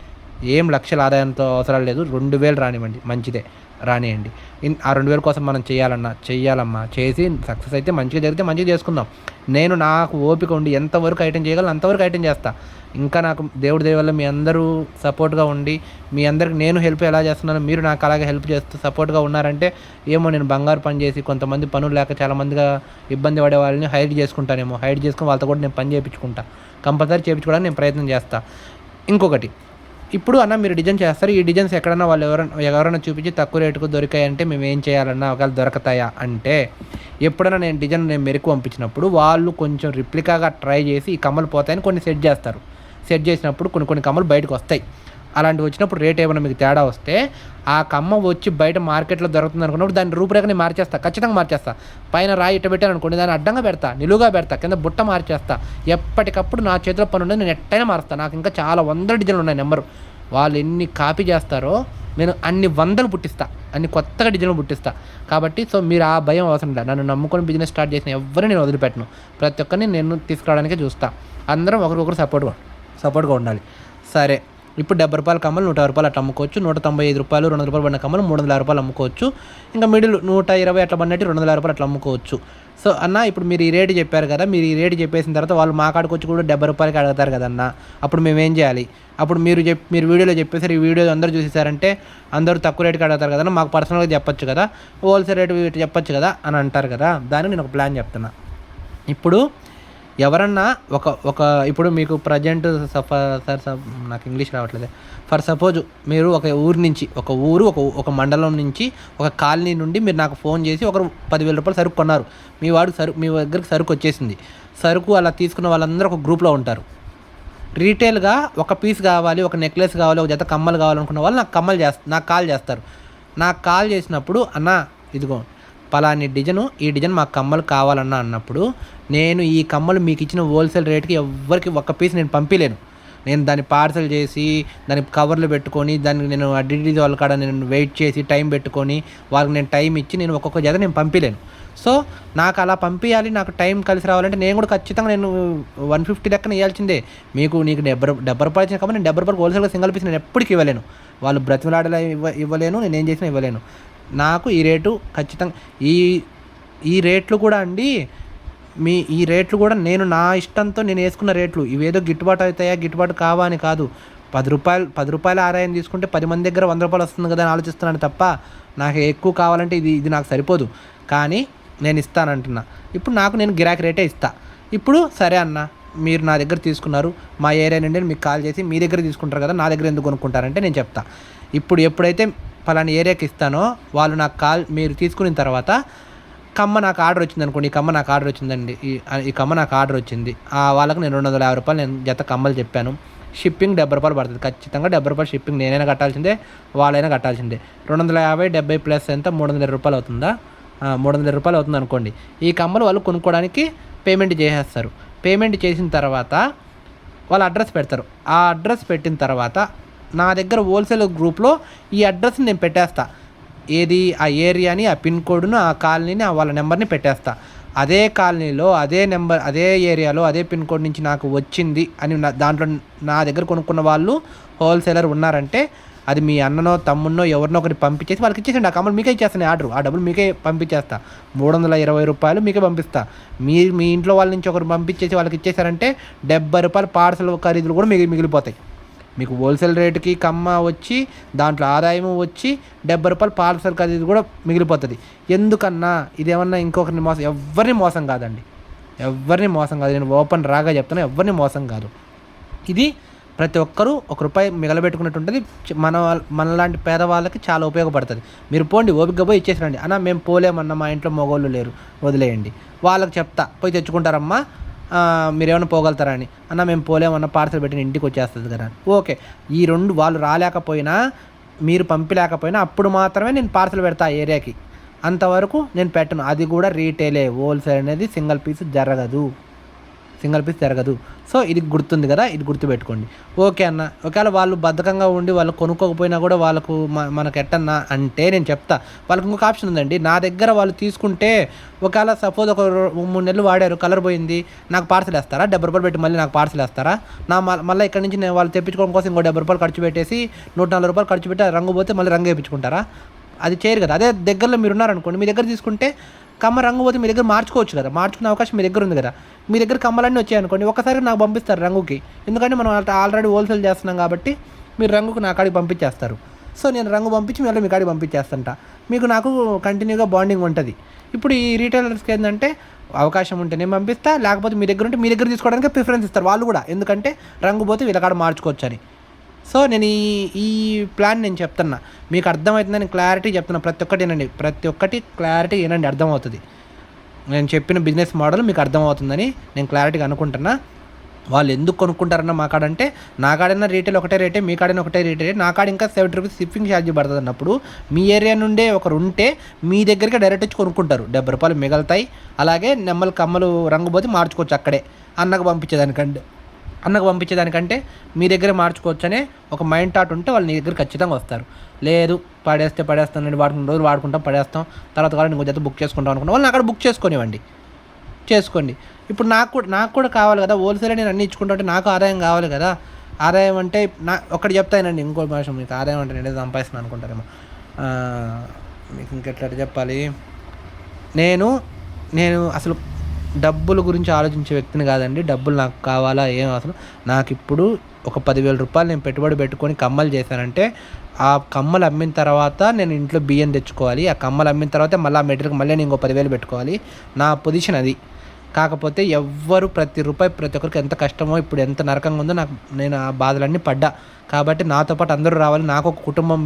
ఏం లక్షల ఆదాయంతో అవసరం లేదు, 2,000 రానివ్వండి, మంచిదే, రానియండి. ఆ 2,000 కోసం మనం చెయ్యాలమ్మా, చేసి సక్సెస్ అయితే మంచిగా జరిగితే మంచిగా చేసుకుందాం. నాకు ఓపిక ఉండి ఎంతవరకు ఐటెం చేయగలను అంతవరకు ఐటెం చేస్తా. ఇంకా నాకు దేవుడి దయ వల్ల మీ అందరూ సపోర్ట్గా ఉండి, మీ అందరికి నేను హెల్ప్ ఎలా చేస్తున్నానో మీరు నాకు అలాగే హెల్ప్ చేస్తూ సపోర్ట్గా ఉన్నారంటే, ఏమో నేను బంగారు పని చేసి కొంతమంది పనులు లేక చాలామందిగా ఇబ్బంది పడే వాళ్ళని హైడ్ చేసుకుంటానేమో, హైడ్ చేసుకుని వాళ్ళతో కూడా నేను పని చేయించుకుంటా, కంపల్సరీ చేయించుకోవడానికి నేను ప్రయత్నం చేస్తా. ఇంకొకటి, ఇప్పుడు అన్న మీరు డిజైన్ చేస్తారు, ఈ డిజైన్స్ ఎక్కడన్నా వాళ్ళు ఎవరైనా చూపించి తక్కువ రేటుకు దొరికాయంటే మేము ఏం చేయాలన్నా, ఒకవేళ దొరకతాయా అంటే, ఎప్పుడైనా నేను డిజైన్ మెరుకు పంపించినప్పుడు వాళ్ళు కొంచెం రిప్లికాగా ట్రై చేసి ఈ కమ్మలు పోతాయని కొన్ని సెట్ చేస్తారు. సెట్ చేసినప్పుడు కొన్ని కమ్మలు బయటకు వస్తాయి. అలాంటివి వచ్చినప్పుడు రేట్ ఏమైనా మీకు తేడా వస్తే ఆ కమ్మ వచ్చి బయట మార్కెట్లో దొరుకుతుంది అనుకున్నప్పుడు దాని రూపురేఖని మార్చేస్తా, ఖచ్చితంగా మార్చేస్తా. పైన రాయి ఇట్ట పెట్టాను అనుకోండి, దాన్ని అడ్డంగా పెడతా, నిలువుగా పెడతా, కింద బుట్ట మార్చేస్తా. ఎప్పటికప్పుడు నా చేతిలో పని ఉండదు, నేను ఎట్టయినా మారుస్తాను. నాకు ఇంకా చాలా 100 డిజైన్లు ఉన్నాయి. నెంబరు వాళ్ళు ఎన్ని కాపీ చేస్తారో నేను అన్ని 100 పుట్టిస్తా, అన్ని కొత్తగా డిజైన్లు పుట్టిస్తా. కాబట్టి సో మీరు ఆ భయం అవసరం లేదు. నన్ను నమ్ముకొని బిజినెస్ స్టార్ట్ చేసిన ఎవరిని నేను వదిలిపెట్టను. ప్రతి ఒక్కరిని నేను తీసుకురావడానికే చూస్తా. అందరం ఒకరికొకరు సపోర్ట్గా ఉండాలి. సరే, ఇప్పుడు 70 రూపాయల కమ్మలు 150 రూపాయలు అట్లా అమ్ముకోవచ్చు. 195 రూపాయలు 200 రూపాయలు పడిన కమ్మలు 350 రూపాయలు అమ్ముకోవచ్చు. ఇంకా మిడిల్ 120 అట్లా పడినట్టు 250 రూపాయలు అట్లా అమ్ముకోవచ్చు. సో అన్న, ఇప్పుడు మీరు ఈ రేటు చెప్పారు కదా, మీరు ఈ రేటు చెప్పేసిన తర్వాత వాళ్ళు మా కాడికి వచ్చి కూడా 70 రూపాయలకి అడుగుతారు కదన్న, అప్పుడు మేము ఏం చేయాలి? అప్పుడు మీరు వీడియోలో చెప్పేసారు, ఈ వీడియో అందరూ చూసేసారంటే అందరూ తక్కువ రేటుకి అడుగుతారు కదా, మాకు పర్సనల్గా చెప్పొచ్చు కదా, హోల్సేల్ రేటు చెప్పొచ్చు కదా అని అంటారు కదా. దానికి నేను ఒక ప్లాన్ చెప్తున్నా. ఇప్పుడు ఎవరన్నా ఇప్పుడు మీకు ప్రజెంట్ నాకు ఇంగ్లీష్ రావట్లేదు. ఫర్ సపోజ్ మీరు ఒక ఒక మండలం నుంచి ఒక కాలనీ నుండి మీరు నాకు ఫోన్ చేసి 10,000 రూపాయలు సరుకు కొన్నారు. మీ దగ్గరికి సరుకు వచ్చేసింది. సరుకు అలా తీసుకున్న వాళ్ళందరూ ఒక గ్రూప్లో ఉంటారు. రీటైల్గా ఒక పీస్ కావాలి, ఒక నెక్లెస్ కావాలి, ఒక జత కమ్మలు కావాలనుకున్న వాళ్ళు నాకు కాల్ చేస్తారు. నాకు కాల్ చేసినప్పుడు, అన్న ఇదిగో పలాని ఈ డిజైన్ మాకు కమ్మలు కావాలన్నా అన్నప్పుడు, నేను ఈ కమ్మలు మీకు ఇచ్చిన హోల్సేల్ రేట్కి ఎవరికి ఒక్క పీస్ నేను పంపించలేను. నేను దాన్ని పార్సల్ చేసి దాన్ని కవర్లు పెట్టుకొని దానికి నేను డిలివరీ వాళ్ళ కాడ నేను వెయిట్ చేసి టైం పెట్టుకొని వాళ్ళకి నేను టైం ఇచ్చి నేను ఒక్కొక్క జత నేను పంపించలేను. సో నాకు అలా పంపించాలి, నాకు టైం కలిసి రావాలంటే నేను కూడా ఖచ్చితంగా నేను 150 లెక్కన ఇవ్వాల్సిందే. నీకు 70 రూపాయలు ఇచ్చిన కాబట్టి నేను 70 రూపాయలు హోల్సేల్గా సింగిల్ పీస్ నేను ఎప్పటికీ ఇవ్వలేను. వాళ్ళు బ్రతిమలాడేలా ఇవ్వలేను, నేను ఏం చేసినా ఇవ్వలేను. నాకు ఈ రేటు ఖచ్చితంగా ఈ రేట్లు కూడా అండి, ఈ రేట్లు కూడా నేను నా ఇష్టంతో నేను వేసుకున్న రేట్లు. ఇవేదో గిట్టుబాటు అవుతాయా, గిట్టుబాటు కావా అని కాదు. 10 రూపాయలు ఆదాయం తీసుకుంటే 10 మంది దగ్గర 100 రూపాయలు వస్తుంది కదా అని ఆలోచిస్తున్నాను తప్ప, నాకు ఎక్కువ కావాలంటే ఇది నాకు సరిపోదు. కానీ నేను ఇస్తానంటున్నా. ఇప్పుడు నేను గిరాకీ రేటే ఇస్తా. ఇప్పుడు సరే అన్న, మీరు నా దగ్గర తీసుకున్నారు, మా ఏరియా నుండి మీకు కాల్ చేసి మీ దగ్గర తీసుకుంటారు కదా, నా దగ్గర ఎందుకు కొనుక్కుంటారంటే నేను చెప్తా. ఎప్పుడైతే పలానా ఏరియాకి ఇస్తానో వాళ్ళు మీరు తీసుకున్న తర్వాత కమ్మ నాకు ఆర్డర్ వచ్చింది అనుకోండి, ఈ కమ్మ నాకు ఆర్డర్ వచ్చిందండి, ఈ కమ్మ నాకు ఆర్డర్ వచ్చింది, వాళ్ళకి నేను 250 రూపాయలు నేను జత కమ్మలు చెప్పాను. షిప్పింగ్ 70 రూపాయలు పడుతుంది. ఖచ్చితంగా 70 రూపాయలు షిప్పింగ్ నేనైనా కట్టాల్సిందే, వాళ్ళైనా కట్టాల్సిందే. 250 70 ప్లస్ ఎంత 300 రూపాయలు అవుతుందా? 300 రూపాయలు అవుతుంది అనుకోండి. ఈ కమ్మలు వాళ్ళు కొనుక్కోవడానికి పేమెంట్ చేసేస్తారు. పేమెంట్ చేసిన తర్వాత వాళ్ళు అడ్రస్ పెడతారు. ఆ అడ్రస్ పెట్టిన తర్వాత నా దగ్గర హోల్సేల్ గ్రూప్లో ఈ అడ్రస్ని నేను పెట్టేస్తా. ఆ ఏరియాని, ఆ పిన్ కోడ్ను, ఆ కాలనీని, వాళ్ళ నెంబర్ని పెట్టేస్తా. అదే కాలనీలో అదే నెంబర్, అదే ఏరియాలో అదే పిన్ కోడ్ నుంచి నాకు వచ్చింది అని దాంట్లో నా దగ్గర కొనుక్కున్న వాళ్ళు హోల్సేలర్ ఉన్నారంటే, అది మీ అన్ననో తమ్మున్నో ఎవరినో ఒకటి పంపించేసి వాళ్ళకి ఇచ్చేసండి. ఆ కమ్మలు మీకే ఇచ్చేస్తాను, ఆ డబ్బులు మీకే పంపించేస్తా. 320 రూపాయలు మీకే పంపిస్తా. మీ ఇంట్లో వాళ్ళ నుంచి ఒకరు పంపించేసి వాళ్ళకి ఇచ్చేసారంటే 70 రూపాయలు పార్సల్ ఖరీదులు కూడా మిగిలిపోతాయి. మీకు హోల్సేల్ రేటుకి కమ్మ వచ్చి దాంట్లో ఆదాయం వచ్చి 70 రూపాయలు పార్సల్ ఖరీదు కూడా మిగిలిపోతుంది. ఎందుకన్నా ఇదేమన్నా ఇంకొకరిని ఎవరిని మోసం కాదండి, ఎవరిని మోసం కాదు. నేను ఓపెన్ రాగా చెప్తాను, ఎవరిని మోసం కాదు. ఇది ప్రతి ఒక్కరూ ₹1 మిగలబెట్టుకున్నట్టు ఉంటుంది. మనలాంటి పేదవాళ్ళకి చాలా ఉపయోగపడుతుంది. మీరు పోండి, ఓపిక పోయి ఇచ్చేసిరండి. అన్న మేము పోలేమన్నా, మా ఇంట్లో మగవాళ్ళు లేరు, వదిలేయండి. వాళ్ళకి చెప్తా, పోయి తెచ్చుకుంటారమ్మా, మీరేమైనా పోగలుగుతారా అని. అన్న మేము పోలేమన్నా, పార్సల్ పెట్టిన ఇంటికి వచ్చేస్తుంది కదా. ఓకే, ఈ 2 వాళ్ళు రాలేకపోయినా, మీరు పంపలేకపోయినా అప్పుడు మాత్రమే నేను పార్సల్ పెడతా ఆ ఏరియాకి. అంతవరకు నేను పెట్టను. అది కూడా రీటైలే, హోల్సేల్ అనేది సింగిల్ పీస్ జరగదు. సో ఇది గుర్తుంది కదా, ఇది గుర్తుపెట్టుకోండి. ఓకే అన్న, ఒకవేళ వాళ్ళు బద్ధకంగా ఉండి వాళ్ళు కొనుక్కోకపోయినా కూడా వాళ్ళకు మనకు ఎట్టన్నా అంటే నేను చెప్తా. వాళ్ళకి ఇంకొక ఆప్షన్ ఉందండి. నా దగ్గర వాళ్ళు తీసుకుంటే ఒకవేళ సపోజ్ ఒక 3 నెలలు వాడారు, కలర్ పోయింది, నాకు పార్సల్ వేస్తారా? 70 రూపాయలు పెట్టి మళ్ళీ నాకు పార్సల్ వేస్తారా? మళ్ళీ ఇక్కడ నుంచి నేను వాళ్ళు తెప్పించుకోవడం కోసం ఇంకో 70 రూపాయలు ఖర్చు పెట్టేసి 140 రూపాయలు ఖర్చు పెట్టి రంగు పోతే మళ్ళీ రంగు వేయించుకుంటారా? అది చేయరు కదా. అదే దగ్గరలో మీరు ఉన్నారనుకోండి, మీ దగ్గర తీసుకుంటే కమ్మ రంగు పోతే మీ దగ్గర మార్చుకోవచ్చు కదా, మార్చుకునే అవకాశం మీ దగ్గర ఉంది కదా. మీ దగ్గర కమ్మలన్నీ వచ్చాయనుకోండి, ఒకసారి నాకు పంపిస్తారు రంగుకి. ఎందుకంటే మనం ఆల్రెడీ హోల్సేల్ చేస్తున్నాం కాబట్టి మీరు రంగుకు నా కాడికి పంపించేస్తారు. సో నేను రంగు పంపించి మళ్ళీ మీ కాడికి పంపించేస్తుంట. నాకు కంటిన్యూగా బాండింగ్ ఉంటుంది. ఇప్పుడు ఈ రీటైలర్స్కి ఏంటంటే అవకాశం ఉంటే నేను పంపిస్తా, లేకపోతే మీ దగ్గర ఉంటే మీ దగ్గర తీసుకోవడానికి ప్రిఫరెన్స్ ఇస్తారు వాళ్ళు కూడా. ఎందుకంటే రంగు పోతే వీళ్ళ కాడ మార్చుకోవచ్చు అని. సో నేను ఈ ప్లాన్ నేను చెప్తున్నా, మీకు అర్థమవుతుందని క్లారిటీ చెప్తున్నా. ప్రతి ఒక్కటి క్లారిటీ ఏనండి, అర్థమవుతుంది. నేను చెప్పిన బిజినెస్ మోడల్ మీకు అర్థమవుతుందని నేను క్లారిటీగా అనుకుంటున్నా. వాళ్ళు ఎందుకు కొనుక్కుంటారన్న మా కాడ అంటే, నా కాడైనా రీటైల్ ఒకటే రేటే, మీ కాడైనా ఒకటే రేటే, నా కాడ ఇంకా 70 రూపీస్ షిప్పింగ్ ఛార్జ్ పడుతుంది అన్నప్పుడు మీ ఏరియా నుండే ఒకరు ఉంటే మీ దగ్గరికి డైరెక్ట్ వచ్చి కొనుక్కుంటారు. 70 రూపాయలు మిగులుతాయి. అలాగే నెమ్మలు కమ్మలు రంగు పోతే మార్చుకోవచ్చు అక్కడే. అన్నకు పంపించేదానికంటే మీ దగ్గరే మార్చుకోవచ్చు అనే ఒక మైండ్ థాట్ ఉంటే వాళ్ళు నీ దగ్గర ఖచ్చితంగా వస్తారు. లేదు పడేస్తానండి, వాడుకున్న రోజులు వాడుకుంటాం, పడేస్తాం, తర్వాత కావాలి ఇంకో జత బుక్ చేసుకుంటాం అనుకున్న వాళ్ళు అక్కడ బుక్ చేసుకోండి. ఇప్పుడు నాకు కూడా కావాలి కదా, హోల్సేల్ నేను అన్ని ఇచ్చుకుంటా ఉంటే నాకు ఆదాయం కావాలి కదా. ఆదాయం అంటే ఒకటి చెప్తానండి, ఇంకో భాష మీకు ఆదాయం అంటే నేనే సంపాదిస్తున్నాను అనుకుంటారేమో. మీకు ఇంకెట్లా చెప్పాలి, నేను అసలు డబ్బుల గురించి ఆలోచించే వ్యక్తిని కాదండి. డబ్బులు నాకు కావాలా ఏం అసలు నాకు ఇప్పుడు ఒక 10,000 రూపాయలు నేను పెట్టుబడి పెట్టుకొని కమ్మలు చేశానంటే, ఆ కమ్మలు అమ్మిన తర్వాత నేను ఇంట్లో బియ్యం తెచ్చుకోవాలి. ఆ కమ్మలు అమ్మిన తర్వాత మళ్ళీ ఆ మెటీరియల్కి మళ్ళీ నేను ఇంకో 10,000 పెట్టుకోవాలి. నా పొజిషన్ అది. కాకపోతే ఎవ్వరు ప్రతి ఒక్కరికి ఎంత కష్టమో, ఇప్పుడు ఎంత నరకంగా ఉందో నేను ఆ బాధలన్నీ పడ్డా. కాబట్టి నాతో పాటు అందరూ రావాలి. నాకు ఒక కుటుంబం,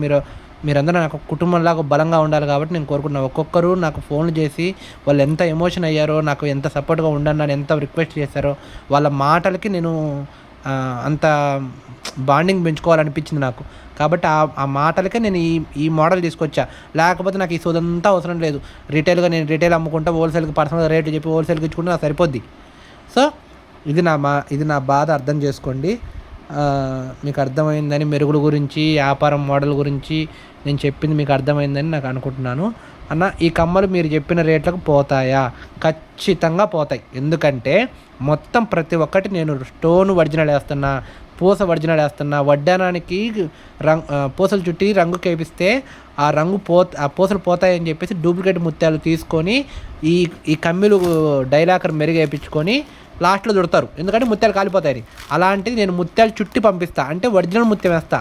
మీరందరూ నాకు కుటుంబంలాగా బలంగా ఉండాలి. కాబట్టి నేను కోరుకుంటున్నాను, ఒక్కొక్కరు నాకు ఫోన్లు చేసి వాళ్ళు ఎంత ఎమోషన్ అయ్యారో, నాకు ఎంత సపోర్ట్గా ఉండండి ఎంత రిక్వెస్ట్ చేశారో, వాళ్ళ మాటలకి నేను అంత బాండింగ్ పెంచుకోవాలనిపించింది నాకు. కాబట్టి ఆ మాటలకే నేను ఈ మోడల్ తీసుకొచ్చా. లేకపోతే నాకు ఈ సోదంతా అవసరం లేదు. నేను రిటైల్ అమ్ముకుంటా, హోల్సేల్కి పర్సనల్గా రేట్లు చెప్పి హోల్సేల్కి ఇచ్చుకుంటే నాకు సరిపోద్ది. సో ఇది నా బాధ అర్థం చేసుకోండి. మీకు అర్థమైందని, మెరుగుల గురించి, వ్యాపారం మోడల్ గురించి నేను చెప్పింది మీకు అర్థమైందని నాకు అనుకుంటున్నాను. అన్న, ఈ కమ్మలు మీరు చెప్పిన రేట్లకు పోతాయా? ఖచ్చితంగా పోతాయి. ఎందుకంటే మొత్తం ప్రతి ఒక్కటి నేను స్టోన్ ఒరిజినల్ వేస్తున్నా, పూస ఒరిజినల్ వేస్తున్నా. వడ్డానానికి పూసలు చుట్టి రంగు కేపిస్తే ఆ పూసలు పోతాయని చెప్పేసి డూప్లికేట్ ముత్యాలు తీసుకొని ఈ కమ్మిలు డైలాకర్ మెరుగేపించుకొని లాస్ట్లో చుడతారు, ఎందుకంటే ముత్యాలు కాలిపోతాయి. అలాంటిది నేను ముత్యాలు చుట్టి పంపిస్తా, అంటే ఒరిజినల్ ముత్యం వేస్తా.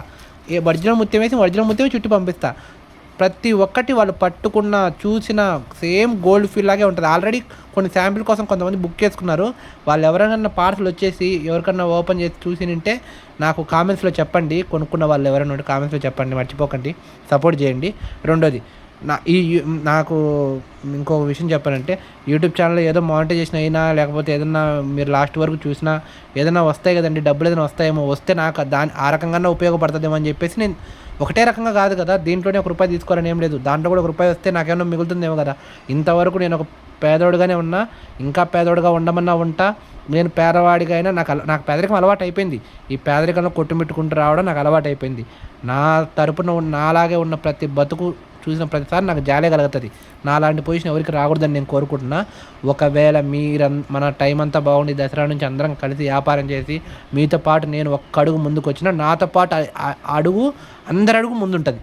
ఒరిజినల్ ముత్యం చుట్టి పంపిస్తా. ప్రతి ఒక్కటి వాళ్ళు పట్టుకున్న చూసిన సేమ్ గోల్డ్ ఫీల్ లాగే ఉంటుంది. ఆల్రెడీ కొన్ని శాంపిల్ కోసం కొంతమంది బుక్ చేసుకున్నారు. వాళ్ళు ఎవరైనా పార్సల్ వచ్చేసి ఎవరికన్నా ఓపెన్ చేసి చూసి నింటే నాకు కామెంట్స్లో చెప్పండి. కొనుక్కున్న వాళ్ళు ఎవరైనా ఉంటే కామెంట్స్లో చెప్పండి, మర్చిపోకండి, సపోర్ట్ చేయండి. రెండోది, నాకు ఇంకొక విషయం చెప్పాలంటే, యూట్యూబ్ ఛానల్ ఏదో మానిటైజేషన్ అయినా లేకపోతే ఏదన్నా మీరు లాస్ట్ వరకు చూసినా ఏదైనా వస్తాయి కదండి, డబ్బులు ఏదైనా వస్తాయేమో, వస్తే నాకు ఆ రకంగానే ఉపయోగపడుతుందేమో అని చెప్పేసి నేను ఒకటే రకంగా కాదు కదా, దీంట్లోనే ₹1 తీసుకోవాలని ఏం లేదు. దాంట్లో కూడా ₹1 వస్తే నాకేమన్నా మిగులుతుందేమో కదా. ఇంతవరకు నేను ఒక పేదోడుగానే ఉన్నా, ఇంకా పేదోడుగా ఉండమన్నా ఉంటా. నేను పేదవాడిగా అయినా నాకు పేదరికం అలవాటు అయిపోయింది. ఈ పేదరికంలో కొట్టుమిట్టుకుంటూ రావడం నాకు అలవాటు అయిపోయింది. నా తరపున నాలాగే ఉన్న ప్రతి బతుకు చూసిన ప్రతిసారి నాకు జాలే కలుగుతుంది. నాలాంటి పొజిషన్ ఎవరికి రాకూడదని నేను కోరుకుంటున్నా. ఒకవేళ మన టైం అంతా బాగుండి దసరా నుంచి అందరం కలిసి వ్యాపారం చేసి మీతో పాటు నేను ఒక్క అడుగు ముందుకు వచ్చినా, నాతో పాటు అందరి అడుగు ముందుంటుంది.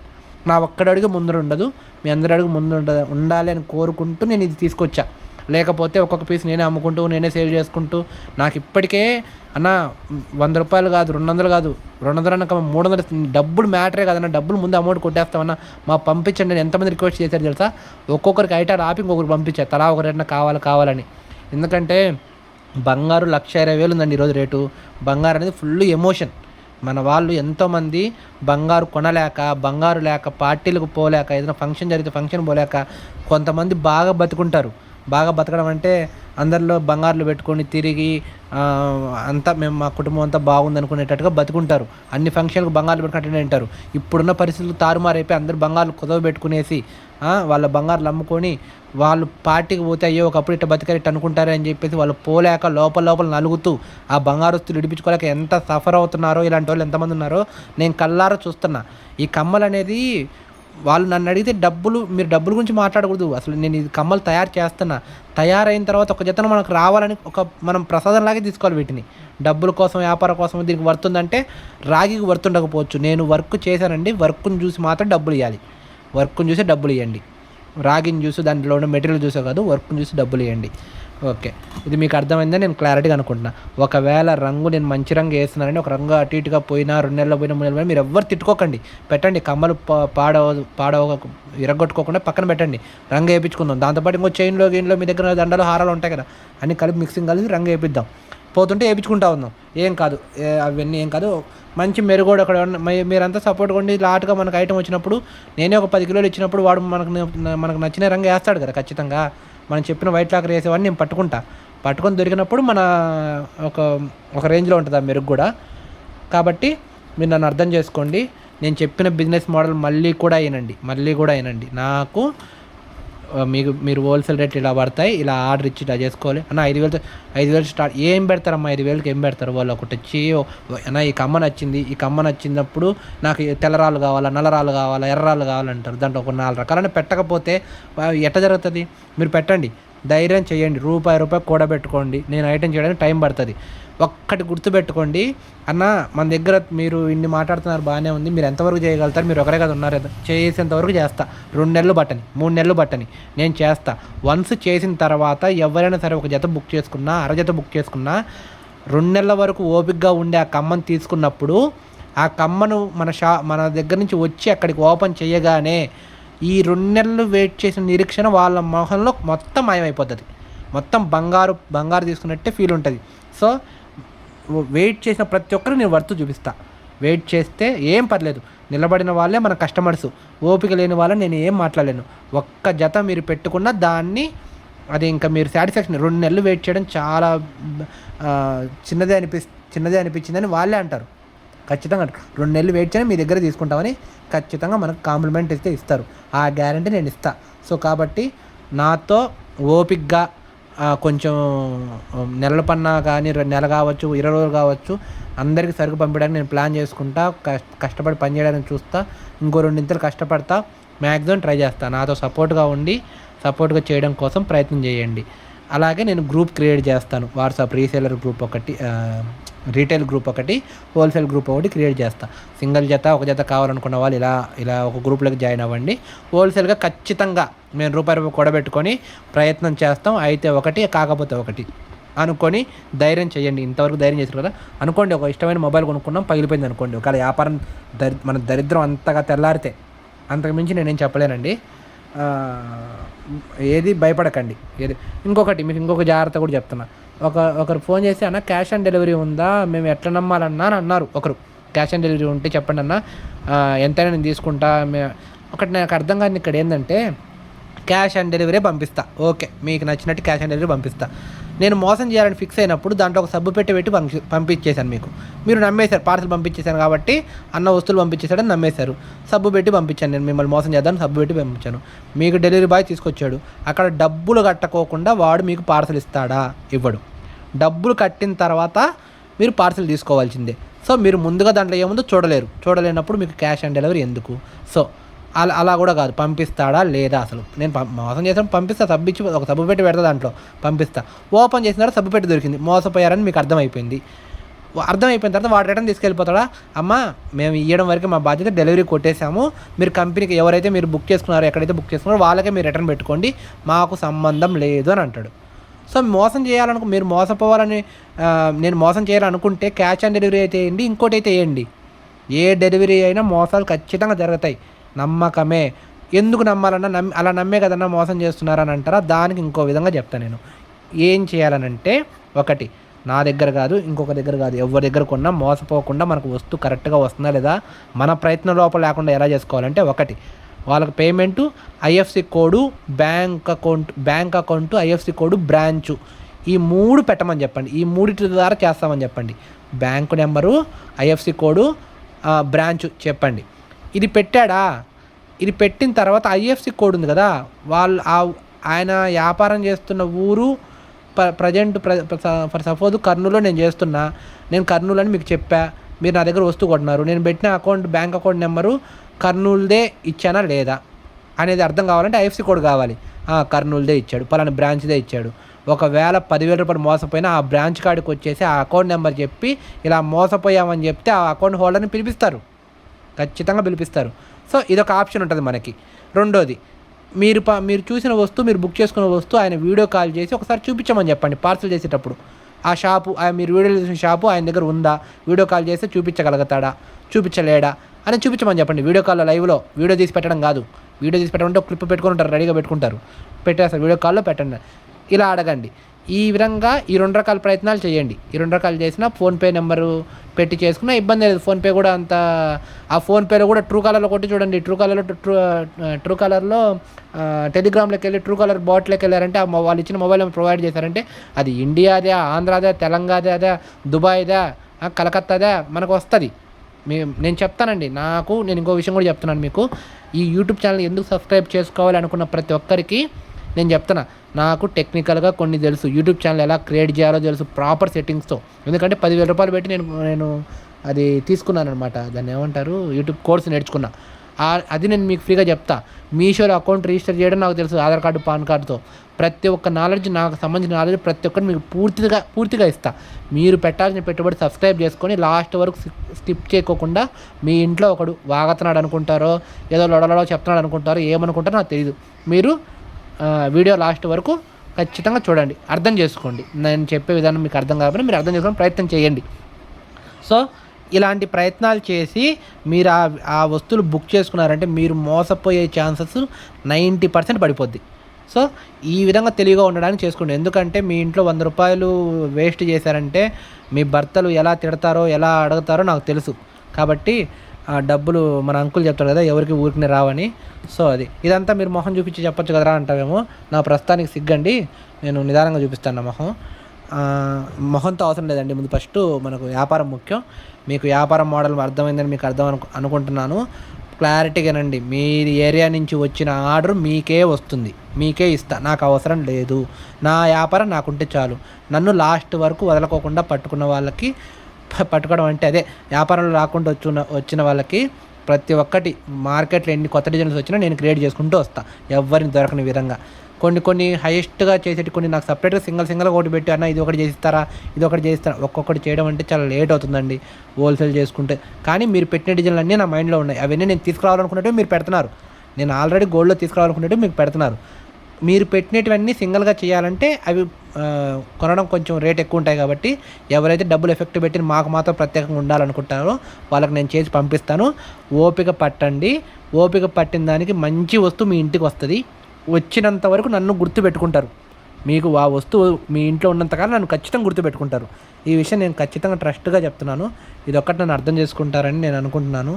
నా ఒక్కడి అడుగు ముందు ఉండదు, మీ అందరి అడుగు ముందు ఉండాలి అని కోరుకుంటూ నేను ఇది తీసుకొచ్చా. లేకపోతే ఒక్కొక్క పీస్ నేనే అమ్ముకుంటూ నేనే సేల్ చేసుకుంటూ నాకు ఇప్పటికే అన్న ₹100 కాదు, 200 కాదు, 200 అన్న 300 డబ్బులు మ్యాటరే కదన్న. డబ్బులు ముందు అమౌంట్ కొట్టేస్తామన్నా పంపించండి. నేను ఎంతమంది రిక్వెస్ట్ చేశారు తెలుసా? ఒక్కొక్కరికి ఐటాలు ఆపి ఇంకొకరు పంపించారు, తలా ఒక రేటున కావాలని. ఎందుకంటే బంగారు 1,20,000 ఉందండి ఈరోజు రేటు. బంగారు అనేది ఫుల్ ఎమోషన్. మన వాళ్ళు ఎంతోమంది బంగారు లేక పార్టీలకు పోలేక, ఏదైనా ఫంక్షన్ జరిగితే ఫంక్షన్ పోలేక కొంతమంది బాగా బతుకుంటారు. బాగా బతకడం అంటే అందరిలో బంగారులు పెట్టుకొని తిరిగి అంతా మా కుటుంబం అంతా బాగుంది అనుకునేటట్టుగా బతుకుంటారు. అన్ని ఫంక్షన్లకు బంగారులు పెట్టుకుంటూనే ఉంటారు. ఇప్పుడున్న పరిస్థితులు తారుమారైపోయి అందరు బంగారులు కుదవ పెట్టుకునేసి వాళ్ళ బంగారులు అమ్ముకొని వాళ్ళు పార్టీకి పోతే అయ్యో ఒకప్పుడు ఇట్ట బతికారు ఇట్ట అనుకుంటారు అని చెప్పేసి వాళ్ళు పోలేక లోపల నలుగుతూ ఆ బంగారస్తులు ఇడిపించుకోలేక ఎంత సఫర్ అవుతున్నారో, ఇలాంటి వాళ్ళు ఎంతమంది ఉన్నారో నేను కళ్ళారా చూస్తున్నా. ఈ కమ్మలు అనేది వాళ్ళు నన్ను అడిగితే మీరు డబ్బుల గురించి మాట్లాడకూడదు. అసలు నేను ఇది కమ్మలు తయారైన తర్వాత ఒక జతను మనకు రావాలని మనం ప్రసాదంలాగే తీసుకోవాలి. వీటిని డబ్బుల కోసం వ్యాపారం కోసం దీనికి వర్తుందంటే రాగికి వర్తుండకపోవచ్చు. నేను వర్క్ చేశానండి, వర్క్ని చూసి మాత్రం డబ్బులు ఇవ్వాలి. వర్క్ని చూసి డబ్బులు ఇవ్వండి. రాగిని చూసి దాంట్లో ఉన్న మెటీరియల్ చూసే కాదు, వర్క్ని చూసి డబ్బులు ఇవ్వండి. ఓకే, ఇది మీకు అర్థమైందని నేను క్లారిటీగా అనుకుంటున్నా. ఒకవేళ రంగు నేను మంచి రంగు వేస్తున్నానండి, ఒక రంగు అటు ఇటుగా పోయినా 2 నెలలు పోయినా 3 నెలలు పోయినా మీరు ఎవ్వరు తిట్టుకోకండి, పెట్టండి. కమ్మలు ఇరగొట్టుకోకుండా పక్కన పెట్టండి, రంగు వేయించుకుందాం. దాంతోపాటు ఇంకో చైన్లో మీ దగ్గర దండలు హారాలు ఉంటాయి కదా, అన్ని మిక్సింగ్ కలిసి రంగు వేయిద్దాం. పోతుంటే వేయించుకుంటా ఉందాం, ఏం కాదు. అవన్నీ ఏం కాదు. మంచి మెరుగోడు అక్కడ మీరంతా సపోర్ట్ కొండి. లాట్గా మనకు ఐటమ్ వచ్చినప్పుడు నేనే ఒక 10 కిలోలు ఇచ్చినప్పుడు వాడు మనకు నచ్చిన రంగు వేస్తాడు కదా ఖచ్చితంగా. మనం చెప్పిన వైట్ లాకర్ వేసేవాడిని నేను పట్టుకుంటా. పట్టుకొని దొరికినప్పుడు మన ఒక ఒక రేంజ్లో ఉంటుంది ఆ మెరుగు కూడా. కాబట్టి మీరు నన్ను అర్థం చేసుకోండి. నేను చెప్పిన బిజినెస్ మోడల్ మళ్ళీ కూడా వినండి. నాకు మీరు హోల్సేల్ రేట్ ఇలా పడతాయి, ఇలా ఆర్డర్ ఇచ్చి ఇలా చేసుకోవాలి అన్న. 5,000 స్టార్ట్. ఏం పెడతారమ్మా 5,000కి? ఏం పెడతారు వాళ్ళు? ఒకటి వచ్చి అన్న ఈ కమ్మ నచ్చినప్పుడు నాకు తెల్లరాళ్ళు కావాలా, నల్లరాళ్ళు కావాలా, ఎర్రరాళ్ళు కావాలంటారు. దాంట్లో ఒక 4 రకాలని పెట్టకపోతే ఎట్ట జరుగుతుంది? మీరు పెట్టండి, ధైర్యం చేయండి, రూపాయి కూడబెట్టుకోండి. నేను ఐటెం చేయడానికి టైం పడుతుంది. ఒక్కటి గుర్తుపెట్టుకోండి అన్న, మన దగ్గర మీరు ఇన్ని మాట్లాడుతున్నారు బాగానే ఉంది, మీరు ఎంతవరకు చేయగలుగుతారు? మీరు ఒకరే కదా ఉన్నారు, చేసేంతవరకు చేస్తా. 2 నెలలు బట్టని, 3 నెలలు బట్టని నేను చేస్తా. వన్స్ చేసిన తర్వాత ఎవరైనా సరే ఒక జత బుక్ చేసుకున్నా, అరజత బుక్ చేసుకున్నా, 2 నెలల వరకు ఓపికగా ఉండే ఆ కమ్మను తీసుకున్నప్పుడు ఆ కమ్మను మన దగ్గర నుంచి వచ్చి అక్కడికి ఓపెన్ చేయగానే ఈ 2 నెలలు వెయిట్ చేసిన నిరీక్షణ వాళ్ళ మొహంలో మొత్తం మాయమైపోతుంది. మొత్తం బంగారు తీసుకున్నట్టే ఫీల్ ఉంటుంది. సో వెయిట్ చేసిన ప్రతి ఒక్కరికి నేను వర్త్ చూపిస్తా. వెయిట్ చేస్తే ఏం పర్లేదు, నిలబడిన వాళ్ళే మన కస్టమర్స్. ఓపిక లేని వాళ్ళని నేను ఏం మాట్లాడలేను. ఒక్క జత మీరు పెట్టుకున్న దాన్ని అది ఇంకా మీరు సాటిస్ఫాక్షన్. 2 నెలలు వెయిట్ చేయడం చాలా చిన్నదే అనిపించిందని వాళ్ళే అంటారు. ఖచ్చితంగా 2 నెలలు వెయిట్ చేయని మీ దగ్గర తీసుకుంటామని ఖచ్చితంగా మనకు కాంప్లిమెంట్ ఇస్తారు. ఆ గ్యారంటీ నేను ఇస్తా. సో కాబట్టి నాతో ఓపికగా కొంచెం నెలల పన్నా కానీ నెల కావచ్చు, 20 రోజులు కావచ్చు, అందరికీ సరుకు పంపించడానికి నేను ప్లాన్ చేసుకుంటా. కష్టపడి పని చేయడానికి చూస్తా. ఇంకో 2 ఇంతలు కష్టపడతా. మ్యాక్సిమం ట్రై చేస్తా. నాతో సపోర్ట్గా చేయడం కోసం ప్రయత్నం చేయండి. అలాగే నేను గ్రూప్ క్రియేట్ చేస్తాను. వాట్సాప్ రీసేలర్ గ్రూప్ ఒకటి, రీటైల్ గ్రూప్ ఒకటి, హోల్సేల్ గ్రూప్ ఒకటి క్రియేట్ చేస్తా. సింగిల్ జత, ఒక జత కావాలనుకున్న వాళ్ళు ఇలా ఒక గ్రూప్లోకి జాయిన్ అవ్వండి. హోల్సేల్గా ఖచ్చితంగా మేము రూపాయి కూడబెట్టుకొని ప్రయత్నం చేస్తాం. అయితే ఒకటి, కాకపోతే ఒకటి అనుకొని ధైర్యం చేయండి. ఇంతవరకు ధైర్యం చేశారు కదా అనుకోండి. ఒక ఇష్టమైన మొబైల్ కొనుక్కున్నాం, పగిలిపోయింది అనుకోండి. ఒకవేళ వ్యాపారం మన దరిద్రం అంతగా తెల్లారితే, అంతకుమించి నేనేం చెప్పలేనండి. ఏది భయపడకండి. మీకు ఇంకొక జాగ్రత్త కూడా చెప్తున్నా. ఒకరు ఫోన్ చేసి అన్న క్యాష్ ఆన్ డెలివరీ ఉందా, మేము ఎట్లా నమ్మాలన్నా అని అన్నారు. ఒకరు క్యాష్ ఆన్ డెలివరీ ఉంటే చెప్పండి అన్న, ఎంతైనా నేను తీసుకుంటా. ఒకటి నాకు అర్థం కాదు ఇక్కడ ఏంటంటే, క్యాష్ ఆన్ డెలివరీ పంపిస్తా, ఓకే, మీకు నచ్చినట్టు క్యాష్ ఆన్ డెలివరీ పంపిస్తా. నేను మోసం చేయాలని ఫిక్స్ అయినప్పుడు దాంట్లో ఒక సబ్బు పెట్టి పంపించేశాను. మీరు నమ్మేశారు. పార్సల్ పంపించేశాను కాబట్టి అన్న వస్తువులు పంపించేశాడని నమ్మేశారు. సబ్బు పెట్టి పంపించాను. నేను మిమ్మల్ని మోసం చేద్దామని సబ్బు పెట్టి పంపించాను. మీకు డెలివరీ బాయ్ తీసుకొచ్చాడు. అక్కడ డబ్బులు కట్టకోకుండా వాడు మీకు పార్సల్ ఇస్తాడా? ఇవ్వడు. డబ్బులు కట్టిన తర్వాత మీరు పార్సల్ తీసుకోవాల్సిందే. సో మీరు ముందుగా దాంట్లో ఏముందో చూడలేనప్పుడు మీకు క్యాష్ ఆన్ డెలివరీ ఎందుకు? సో అలా కూడా కాదు, పంపిస్తాడా లేదా? అసలు నేను మోసం చేసాను, పంపిస్తా. సబ్బిచ్చి ఒక సబ్బు పెట్టి పెడతా, దాంట్లో పంపిస్తా. ఓపెన్ చేసిన తర్వాత సబ్బు పెట్టి దొరికింది, మోసపోయారని మీకు అర్థమైపోయిన తర్వాత వాడు రిటర్న్ తీసుకెళ్ళిపోతాడా? అమ్మ మేము ఇవ్వడం వరకు మా బాధ్యత, డెలివరీ కొట్టేశాము, మీరు కంపెనీకి ఎవరైతే మీరు బుక్ చేసుకున్నారో, ఎక్కడైతే బుక్ చేసుకున్నారో వాళ్ళకే మీరు రిటర్న్ పెట్టుకోండి, మాకు సంబంధం లేదు అని అంటాడు. సో మోసం మీరు మోసపోవాలని, నేను మోసం చేయాలనుకుంటే క్యాష్ ఆన్ డెలివరీ అయితే వేయండి, ఇంకోటి అయితే వేయండి. ఏ డెలివరీ అయినా మోసాలు ఖచ్చితంగా జరుగుతాయి. నమ్మకమే. ఎందుకు నమ్మాలన్నా అలా నమ్మే కదన్నా మోసం చేస్తున్నారని అంటారా? దానికి ఇంకో విధంగా చెప్తాను నేను. ఏం చేయాలనంటే, ఒకటి, నా దగ్గర కాదు, ఇంకొక దగ్గర కాదు, ఎవరి దగ్గర కొన్నా మోసపోకుండా మనకు వస్తువు కరెక్ట్గా వస్తుందా లేదా మన ప్రయత్నం లోపల లేకుండా ఎలా చేసుకోవాలంటే, ఒకటి, వాళ్ళకి payment, IFC code, bank account, IFC code, branch, ఈ 3 పెట్టమని చెప్పండి. ఈ 3 ద్వారా చేస్తామని చెప్పండి. Bank number, IFC code, branch చెప్పండి. ఇది పెట్టాడా? ఇది పెట్టిన తర్వాత ఐఎఫ్సి కోడ్ ఉంది కదా, ఆయన వ్యాపారం చేస్తున్న ఊరు ప్రజెంట్ ఫర్ సపోజ్ కర్నూలులో నేను చేస్తున్నా, నేను కర్నూలు అని మీకు చెప్పా, మీరు నా దగ్గర వస్తువు కొట్టినారు, నేను పెట్టిన బ్యాంక్ అకౌంట్ నెంబరు కర్నూలుదే ఇచ్చానా లేదా అనేది అర్థం కావాలంటే ఐఎఫ్సి కోడ్ కావాలి. కర్నూలుదే ఇచ్చాడు, పలానా బ్రాంచ్దే ఇచ్చాడు. ఒకవేళ 10,000 రూపాయలు మోసపోయినా ఆ బ్రాంచ్ కాడికి వచ్చేసి ఆ అకౌంట్ నెంబర్ చెప్పి ఇలా మోసపోయామని చెప్తే ఆ అకౌంట్ హోల్డర్ని పిలిపిస్తారు, ఖచ్చితంగా పిలిపిస్తారు. సో ఇదొక ఆప్షన్ ఉంటుంది మనకి. రెండోది, మీరు చూసిన వస్తువు, మీరు బుక్ చేసుకున్న వస్తువు ఆయన వీడియో కాల్ చేసి ఒకసారి చూపించమని చెప్పండి. పార్సల్ చేసేటప్పుడు ఆ షాపు, మీరు వీడియో చేసిన షాపు ఆయన దగ్గర ఉందా, వీడియో కాల్ చేస్తే చూపించగలుగుతాడా, చూపించలేడా అని చూపించమని చెప్పండి. వీడియో కాల్లో లైవ్లో వీడియో తీసి పెట్టడం కాదు. వీడియో తీసి పెట్టడం అంటే ఒక క్లిప్ పెట్టుకుని ఉంటారు, రెడీగా పెట్టేస్తారు. వీడియో కాల్లో పెట్టండి. ఇలా అడగండి. ఈ విధంగా ఈ 2 రకాల ప్రయత్నాలు చేయండి. ఈ 2 రకాలు చేసినా ఫోన్‌పే నెంబరు పెట్టి చేసుకున్నా ఇబ్బంది లేదు. ఫోన్‌పే కూడా అంత ఆ ఫోన్‌పేలో కూడా ట్రూ కాలర్‌లో కొట్టి చూడండి. ట్రూ కాలర్‌లో టెలిగ్రామ్‌లోకి వెళ్ళి ట్రూ కాలర్ బాట్‌లోకి వెళ్ళారంటే వాళ్ళు ఇచ్చిన మొబైల్ నెంబర్ ప్రొవైడ్ చేశారంటే అది ఇండియాదా, ఆంధ్రాదా, తెలంగాణదా, దుబాయ్‌దా, కలకత్తాదా మనకు వస్తది. నేను చెప్తానండి. నేను ఇంకో విషయం కూడా చెప్తున్నాను మీకు. ఈ యూట్యూబ్ ఛానల్ ఎందుకు సబ్స్క్రైబ్ చేసుకోవాలి అనుకున్న ప్రతి ఒక్కరికి నేను చెప్తున్నా. నాకు టెక్నికల్గా కొన్ని తెలుసు. యూట్యూబ్ ఛానల్ ఎలా క్రియేట్ చేయాలో తెలుసు ప్రాపర్ సెట్టింగ్స్తో. ఎందుకంటే 10,000 రూపాయలు పెట్టి నేను అది తీసుకున్నాను అనమాట. దాన్ని ఏమంటారు, యూట్యూబ్ కోర్స్ నేర్చుకున్నా. అది నేను మీకు ఫ్రీగా చెప్తా. మీషోలో అకౌంట్ రిజిస్టర్ చేయడం నాకు తెలుసు, ఆధార్ కార్డు, పాన్ కార్డుతో. ప్రతి ఒక్క నాలెడ్జ్, నాకు సంబంధించిన నాలెడ్జ్ ప్రతి ఒక్కటి మీకు పూర్తిగా ఇస్తా. మీరు పెట్టాల్సిన పెట్టుబడి సబ్స్క్రైబ్ చేసుకొని లాస్ట్ వరకు స్కిప్ చేయకోకుండా, మీ ఇంట్లో ఒకడు వాగుతున్నాడు అనుకుంటారో, ఏదో లొడలో చెప్తున్నాడు అనుకుంటారో, ఏమనుకుంటారో నాకు తెలియదు. మీరు వీడియో లాస్ట్ వరకు ఖచ్చితంగా చూడండి, అర్థం చేసుకోండి. నేను చెప్పే విధానం మీకు అర్థం కాకపోతే మీరు అర్థం చేసుకొని ప్రయత్నం చేయండి. సో ఇలాంటి ప్రయత్నాలు చేసి మీరు ఆ వస్తువులు బుక్ చేసుకున్నారంటే మీరు మోసపోయే ఛాన్సెస్ 90% పడిపోద్ది. సో ఈ విధంగా తెలివిగా ఉండడానికి చేసుకోండి. ఎందుకంటే మీ ఇంట్లో 100 రూపాయలు వేస్ట్ చేశారంటే మీ భర్తలు ఎలా తిడతారో, ఎలా అడుగుతారో నాకు తెలుసు. కాబట్టి ఆ డబ్బులు మన అంకుల్ చెప్తారు కదా, ఎవరికి ఊరికనే రావని. సో ఇదంతా మీరు మొహం చూపించి చెప్పొచ్చు కదరా అంటావేమో. నా ప్రస్తుతానికి సిగ్గండి, నేను నిదానంగా చూపిస్తాను నా మొహంతో అవసరం లేదండి. ముందు ఫస్ట్ మనకు వ్యాపారం ముఖ్యం. మీకు వ్యాపారం మోడల్ అర్థమైందని మీకు అనుకుంటున్నాను. క్లారిటీగానండి. మీ ఏరియా నుంచి వచ్చిన ఆర్డర్ మీకే వస్తుంది, మీకే ఇస్తా. నాకు అవసరం లేదు. నా వ్యాపారం నాకుంటే చాలు. నన్ను లాస్ట్ వరకు వదలకోకుండా పట్టుకోవడం అంటే అదే వ్యాపారంలో రాకుండా వచ్చిన వాళ్ళకి ప్రతి ఒక్కటి మార్కెట్లో ఎన్ని కొత్త డిజైన్స్ వచ్చినా నేను క్రియేట్ చేసుకుంటూ వస్తాను, ఎవరిని దొరకని విధంగా. కొన్ని హైయెస్ట్గా చేసేటి కొన్ని నాకు సపరేట్గా సింగిల్గా ఒకటి పెట్టి అన్న ఇది ఒకటి చేస్తారా, ఒక్కొక్కటి చేయడం అంటే చాలా లేట్ అవుతుందండి హోల్సేల్ చేసుకుంటే. కానీ మీరు పెట్టిన డిజైన్లు అన్నీ నా మైండ్లో ఉన్నాయి. అవన్నీ నేను తీసుకురావాలనుకున్నట్టు మీరు పెడుతున్నారు. నేను ఆల్రెడీ గోల్డ్లో తీసుకురావాలనుకున్నట్టు మీకు పెడుతున్నారు. మీరు పెట్టినటువన్నీ సింగిల్గా చేయాలంటే అవి కొనడం కొంచెం రేట్ ఎక్కువ ఉంటాయి. కాబట్టి ఎవరైతే డబ్బులు ఎఫెక్ట్ పెట్టి మాకు మాత్రం ప్రత్యేకంగా ఉండాలనుకుంటారో వాళ్ళకి నేను చేసి పంపిస్తాను. ఓపిక పట్టండి. ఓపిక పట్టిన దానికి మంచి వస్తువు మీ ఇంటికి వస్తుంది. వచ్చినంత వరకు నన్ను గుర్తుపెట్టుకుంటారు. మీకు ఆ వస్తువు మీ ఇంట్లో ఉన్నంతకాలం నన్ను ఖచ్చితంగా గుర్తుపెట్టుకుంటారు. ఈ విషయం నేను ఖచ్చితంగా ట్రస్ట్గా చెప్తున్నాను. ఇది ఒక్కటి నన్ను అర్థం చేసుకుంటారని నేను అనుకుంటున్నాను.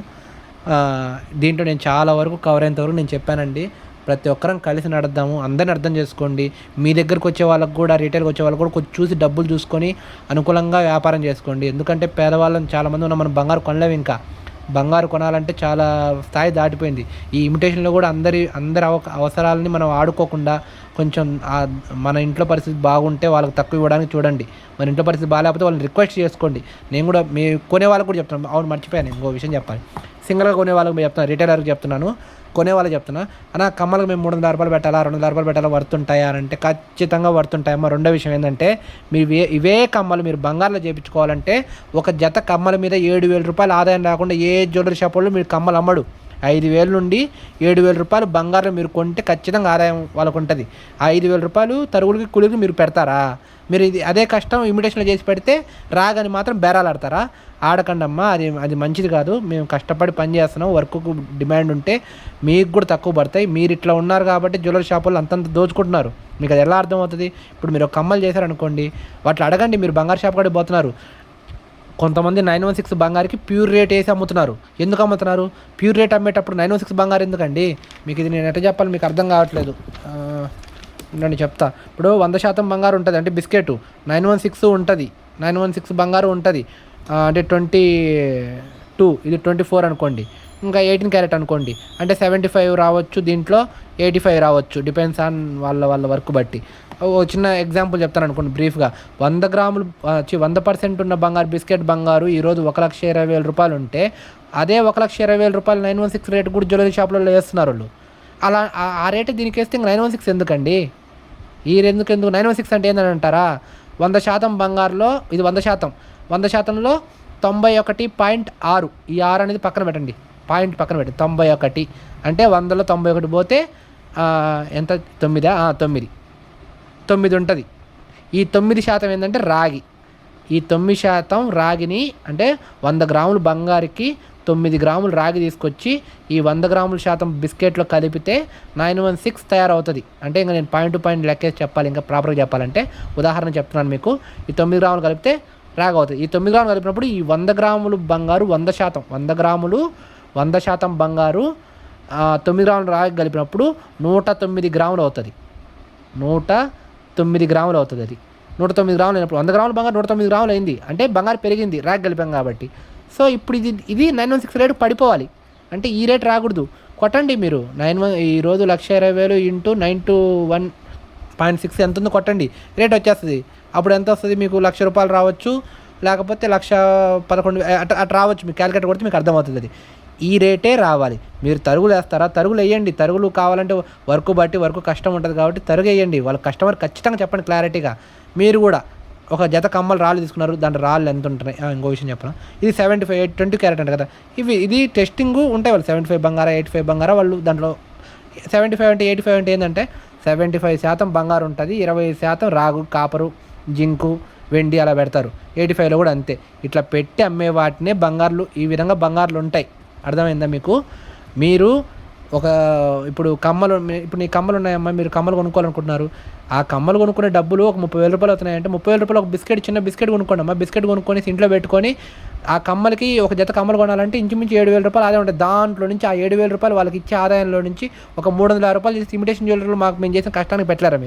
దీంట్లో నేను చాలా వరకు కవర్ అయినంత వరకు నేను చెప్పానండి. ప్రతి ఒక్కరం కలిసి నడుద్దాము, అందరిని అర్థం చేసుకోండి. మీ దగ్గరకు వచ్చే వాళ్ళకు కూడా, రీటైల్కి వచ్చే వాళ్ళకు కూడా కొంచెం చూసి డబ్బులు చూసుకొని అనుకూలంగా వ్యాపారం చేసుకోండి. ఎందుకంటే పేదవాళ్ళని చాలామంది మనం బంగారు కొనలేము. ఇంకా బంగారు కొనాలంటే చాలా స్థాయి దాటిపోయింది. ఈ ఇమిటేషన్లో కూడా అందరి అవసరాలని మనం ఆడుకోకుండా కొంచెం మన ఇంట్లో పరిస్థితి బాగుంటే వాళ్ళకి తక్కువ ఇవ్వడానికి చూడండి. మన ఇంట్లో పరిస్థితి బాగాలేకపోతే వాళ్ళని రిక్వెస్ట్ చేసుకోండి. నేను కూడా కొనే వాళ్ళకి కూడా చెప్తున్నాను. అవును, మర్చిపోయాను ఇంకో విషయం చెప్పాలి. సింగిల్గా కొనే వాళ్ళకి చెప్తున్నాను, రిటైలర్కి చెప్తున్నాను, కొనే వాళ్ళకి చెప్తున్నా. అన్న కమ్మలకు మేము 300 రూపాయలు పెట్టాలా, 200 రూపాయలు పెట్టాలా, వర్తుంటాయా అని అంటే ఖచ్చితంగా వర్తుంటాయమ్మా. రెండో విషయం ఏంటంటే ఇవే కమ్మలు మీరు బంగారులో చేయించుకోవాలంటే ఒక జత కమ్మల మీద 7,000 రూపాయలు ఆదాయం రాకుండా ఏ జ్యువెలరీ షాప్ వాళ్ళు మీరు కమ్మలు అమ్మడు. 5,000 నుండి 7,000 రూపాయలు బంగారం మీరు కొంటే ఖచ్చితంగా ఆదాయం వాళ్ళకు ఉంటుంది. ఆ 5,000 రూపాయలు తరుగులకి కూలికి మీరు పెడతారా? మీరు అదే కష్టం ఇమిటేషన్లో చేసి పెడితే రాగాని మాత్రం బేరాలు ఆడతారా? ఆడకండమ్మా, అది మంచిది కాదు. మేము కష్టపడి పని చేస్తున్నాం, వర్క్కు డిమాండ్ ఉంటే మీకు కూడా తక్కువ పడతాయి. మీరు ఇట్లా ఉన్నారు కాబట్టి జ్యువెలరీ షాప్ వాళ్ళు అంతంత దోచుకుంటున్నారు. మీకు అది ఎలా అర్థమవుతుంది? ఇప్పుడు మీరు కమ్మలు చేశారనుకోండి, వాటిని అడగండి. మీరు బంగారు షాప్ కాడికి పోతున్నారు, కొంతమంది 916 బంగారుకి ప్యూర్ రేట్ వేసి అమ్ముతున్నారు. ఎందుకు అమ్ముతున్నారు? ప్యూర్ రేట్ అమ్మేటప్పుడు 916 బంగారు ఎందుకండి? మీకు ఇది నేను ఎట్లా చెప్పాలి, మీకు అర్థం కావట్లేదు. నేను చెప్తా. ఇప్పుడు 100% బంగారు ఉంటుంది అంటే బిస్కెట్ 916 ఉంటుంది, 916 బంగారు ఉంటుంది అంటే 22, ఇది 24 అనుకోండి, ఇంకా 18 క్యారెట్ అనుకోండి అంటే 75 రావచ్చు, దీంట్లో 85 రావచ్చు. డిపెండ్స్ ఆన్ వాళ్ళ వర్క్ బట్టి. ఓ చిన్న ఎగ్జాంపుల్ చెప్తాను అనుకోండి బ్రీఫ్గా. 100 గ్రాములు 100% ఉన్న బంగారు బిస్కెట్ బంగారు ఈరోజు 1,20,000 రూపాయలు ఉంటే అదే 1,20,000 రూపాయలు 916 రేటు కూడా జ్యువెలరీ షాప్లలో వేస్తున్నారు వాళ్ళు. అలా ఆ రేటు దీనికి వేస్తే ఇంకా 916 ఎందుకండి? ఈ ఎందుకు 916 అంటే ఏందని అంటారా? 100% బంగారులో ఇది 100%, 100%లో 91.6, ఈ 6 అనేది పక్కన పెట్టండి, పాయింట్ పక్కన పెట్టండి. 91 అంటే 100లో 91 పోతే ఎంత? 9 ఉంటుంది. ఈ 9% ఏంటంటే రాగి. ఈ 9% రాగిని అంటే 100 గ్రాములు బంగారుకి 9 గ్రాములు రాగి తీసుకొచ్చి ఈ 100 గ్రాముల శాతం బిస్కెట్లో కలిపితే 916 తయారవుతుంది. అంటే ఇంకా నేను పాయింట్ టు పాయింట్ లెక్కేసి చెప్పాలి, ఇంకా ప్రాపర్గా చెప్పాలంటే ఉదాహరణ చెప్తున్నాను మీకు. ఈ 9 గ్రాములు కలిపితే రాగి అవుతుంది. ఈ 9 గ్రాములు కలిపినప్పుడు ఈ 100 గ్రాములు బంగారు 100 గ్రాములు 100% బంగారు 9 గ్రాములు రాగి కలిపినప్పుడు 109 గ్రాములు అవుతుంది. 109 గ్రాములు అవుతుంది. అది 109 గ్రాములు అయినప్పుడు 100 గ్రాముల బంగారు 109 గ్రాములు అయింది అంటే బంగారు పెరిగింది రాగి కలిపాం కాబట్టి. సో ఇప్పుడు ఇది 916 రేటు పడిపోవాలి అంటే ఈ రేటు రాకూడదు. కొట్టండి మీరు ఈరోజు 1,20,000 ఇంటూ 921.6 ఎంత ఉందో కొట్టండి, రేట్ వచ్చేస్తుంది. అప్పుడు ఎంత వస్తుంది మీకు? ₹1,00,000 రావచ్చు, లేకపోతే 1,11,000 అట్లా రావచ్చు. మీకు క్యాలిక్యులేటర్ కొడితే మీకు అర్థమవుతుంది. అది ఈ రేటే రావాలి. మీరు తరుగులు వేస్తారా? తరుగులు వేయండి. తరుగులు కావాలంటే వర్క్ బట్టి వర్క్ కష్టం ఉంటుంది కాబట్టి తరుగు వేయండి. వాళ్ళ కస్టమర్ ఖచ్చితంగా చెప్పండి క్లారిటీగా. మీరు కూడా ఒక జత కమ్మలు రాళ్ళు తీసుకున్నారు, దాంట్లో రాళ్ళు ఎంత ఉంటున్నాయి. ఇంకో విషయం చెప్పను, ఇది 75 20 క్యారెట్ అంట కదా, ఇది టెస్టింగ్ ఉంటాయి. వాళ్ళు 75 బంగారా 85 బంగారా వాళ్ళు దాంట్లో 75 అంటే 85 అంటే ఏంటంటే 75% బంగారు ఉంటుంది, 20% రాగు కాపరు జింకు వెండి అలా పెడతారు. 85లో కూడా అంతే. ఇట్లా పెట్టి అమ్మే వాటినే బంగారులు. ఈ విధంగా బంగారులు ఉంటాయి. అర్థమైందా మీకు? మీరు ఇప్పుడు నీ కమ్మలు ఉన్నాయమ్మా, మీరు కమ్మలు కొనుక్కోవాలనుకుంటున్నారు. ఆ కమ్మలు కొనుక్కునే డబ్బులు ఒక ₹30,000 అవుతున్నాయంటే ₹30,000 ఒక చిన్న బిస్కెట్ కొనుక్కోండి అమ్మా. బిస్కెట్ కొనుక్కొని ఇంట్లో పెట్టుకొని ఆ కమ్మలకి ఒక జత కమ్మలు కొనాలంటే ఇంచుమించు ₹7,000 ఆదాయం ఉంటుంది. దాంట్లో నుంచి ఆ ₹7,000 వాళ్ళకి ఇచ్చే ఆదాయంలో నుంచి ఒక ₹306 చేసి ఇమిటేషన్ జ్యువెలరీలో మేము చేసిన కష్టానికి పెట్టలేరా?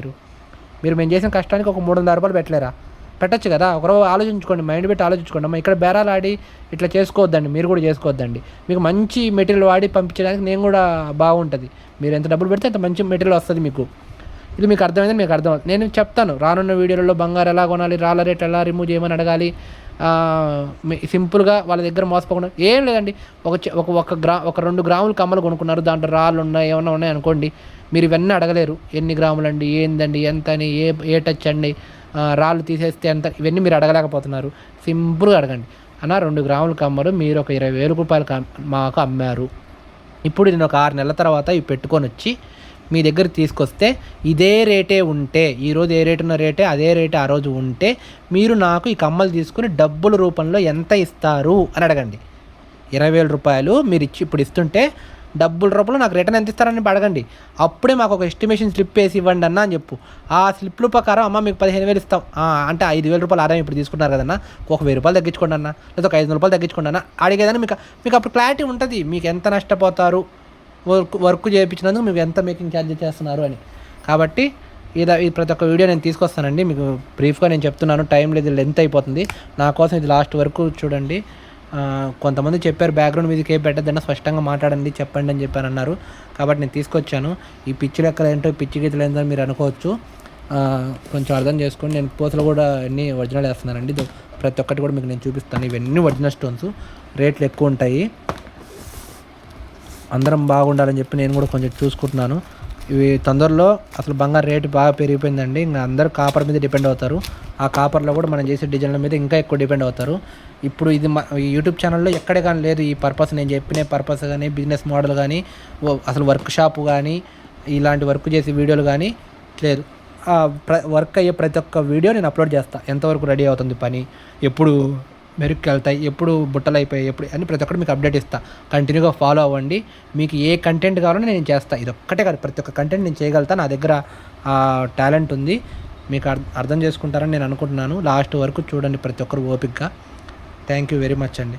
మేము చేసిన కష్టానికి ఒక ₹306 పెట్టలేరా? పెట్టచ్చు కదా. ఒకరోజు ఆలోచించుకోండి, మైండ్ పెట్టి ఆలోచించుకోండి అమ్మా. ఇక్కడ బేరాలు ఆడి ఇట్లా చేసుకోవద్దండి, మీరు కూడా చేసుకోవద్దండి. మీకు మంచి మెటీరియల్ వాడి పంపించడానికి నేను కూడా బాగుంటుంది. మీరు ఎంత డబ్బులు పెడితే అంత మంచి మెటీరియల్ వస్తుంది మీకు. ఇది మీకు అర్థమైందని మీకు అర్థమవుతుంది. నేను చెప్తాను రానున్న వీడియోలలో బంగారు ఎలా కొనాలి, రాళ్ళ రేట్ ఎలా రిమూవ్ చేయమని అడగాలి. సింపుల్గా వాళ్ళ దగ్గర మోసపోకుండా ఏం లేదండి. ఒక 2 గ్రాములు కమ్మలు కొనుక్కున్నారు, దాంట్లో రాళ్ళు ఉన్నాయి ఏమన్నా ఉన్నాయి అనుకోండి. మీరు ఇవన్నీ అడగలేరు. ఎన్ని గ్రాములు అండి, ఏందండి, ఎంత అని, ఏ టచ్ అండి, రాళ్ళు తీసేస్తే ఎంత, ఇవన్నీ మీరు అడగలేకపోతున్నారు. సింపుల్గా అడగండి. 2 గ్రాముల కమ్మలు మీరు ఒక ₹20,000 మాకు అమ్మారు. ఇప్పుడు నేను ఒక 6 నెలల తర్వాత ఇవి పెట్టుకొని వచ్చి మీ దగ్గర తీసుకొస్తే ఇదే రేటే ఉంటే, ఈరోజు ఏ రేటు ఉన్న రేటే అదే రేటే ఆ రోజు ఉంటే మీరు నాకు ఈ కమ్మలు తీసుకుని డబ్బుల రూపంలో ఎంత ఇస్తారు అని అడగండి. ₹20,000 మీరు ఇప్పుడు ఇస్తుంటే డబ్బుల రూపంలో నాకు రిటర్న్ ఎంత ఇస్తారని అడగండి. అప్పుడే మాకు ఒక ఎస్టిమేషన్ స్లిప్ వేసి ఇవ్వండి అన్న అని చెప్పు. ఆ స్లిప్ల ప్రకారం అమ్మ మీకు 15,000 ఇస్తాం అంటే ₹5,000 ఆదాయం ఇప్పుడు తీసుకుంటున్నారు కదన్నా, ఒక ₹1,000 తగ్గించుకోండి అన్న, లేదా ఒక ₹500 తగ్గించుకోండి అన్న అడిగేదని మీకు అప్పుడు క్లారిటీ ఉంటుంది. మీకు ఎంత నష్టపోతారు, వర్క్ చేయించినందుకు మీకు ఎంత మేకింగ్ ఛార్జ్ చేస్తున్నారు అని. కాబట్టి ఇది ప్రతి ఒక్క వీడియో నేను తీసుకొస్తానండి. మీకు బ్రీఫ్గా నేను చెప్తున్నాను, టైం లేదు, లెంత్ అయిపోతుంది. నా కోసం ఇది లాస్ట్ వరకు చూడండి. కొంతమంది చెప్పారు బ్యాక్గ్రౌండ్ మ్యూజిక్ ఏం పెట్టద్దన్న, స్పష్టంగా మాట్లాడండి చెప్పండి అని చెప్పారన్నారు. కాబట్టి నేను తీసుకొచ్చాను. ఈ పిచ్చి లెక్కలు ఏంటో, పిచ్చి గీతలు ఏంటో మీరు అనుకోవచ్చు. కొంచెం అర్థం చేసుకోండి. నేను పూసలు కూడా అన్నీ ఒరిజినల్ వేస్తున్నానండి. ప్రతి ఒక్కటి కూడా మీకు నేను చూపిస్తాను. ఇవన్నీ ఒరిజినల్ స్టోన్స్, రేట్లు ఎక్కువ ఉంటాయి. అందరం బాగుండాలని చెప్పి నేను కూడా కొంచెం చూసుకుంటున్నాను. ఇవి తొందరలో అసలు బంగారు రేటు బాగా పెరిగిపోయిందండి. ఇంకా అందరూ కాపర్ మీద డిపెండ్ అవుతారు. ఆ కాపర్లో కూడా మనం చేసే డిజైన్ల మీద ఇంకా ఎక్కువ డిపెండ్ అవుతారు. ఇప్పుడు ఇది యూట్యూబ్ ఛానల్లో ఎక్కడే కానీ లేదు ఈ పర్పస్. నేను చెప్పిన పర్పస్ కానీ, బిజినెస్ మోడల్ కానీ, అసలు వర్క్ షాప్ కానీ, ఇలాంటి వర్క్ చేసే వీడియోలు కానీ లేదు. వర్క్ అయ్యే ప్రతి ఒక్క వీడియో నేను అప్లోడ్ చేస్తాను. ఎంతవరకు రెడీ అవుతుంది పని, ఎప్పుడు మెరుగ్కి వెళ్తాయి, ఎప్పుడు బుట్టలు అయిపోయాయి, ఎప్పుడు అని ప్రతి ఒక్కటి మీకు అప్డేట్ ఇస్తాను. కంటిన్యూగా ఫాలో అవ్వండి. మీకు ఏ కంటెంట్ కావాలో నేను చేస్తాను. ఇది ఒక్కటే కాదు, ప్రతి ఒక్క కంటెంట్ నేను చేయగలుగుతాను. నా దగ్గర టాలెంట్ ఉంది. మీకు అర్థం చేసుకుంటారని నేను అనుకుంటున్నాను. లాస్ట్ వరకు చూడండి ప్రతి ఒక్కరు ఓపికగా. థ్యాంక్ యూ వెరీ మచ్ అండి.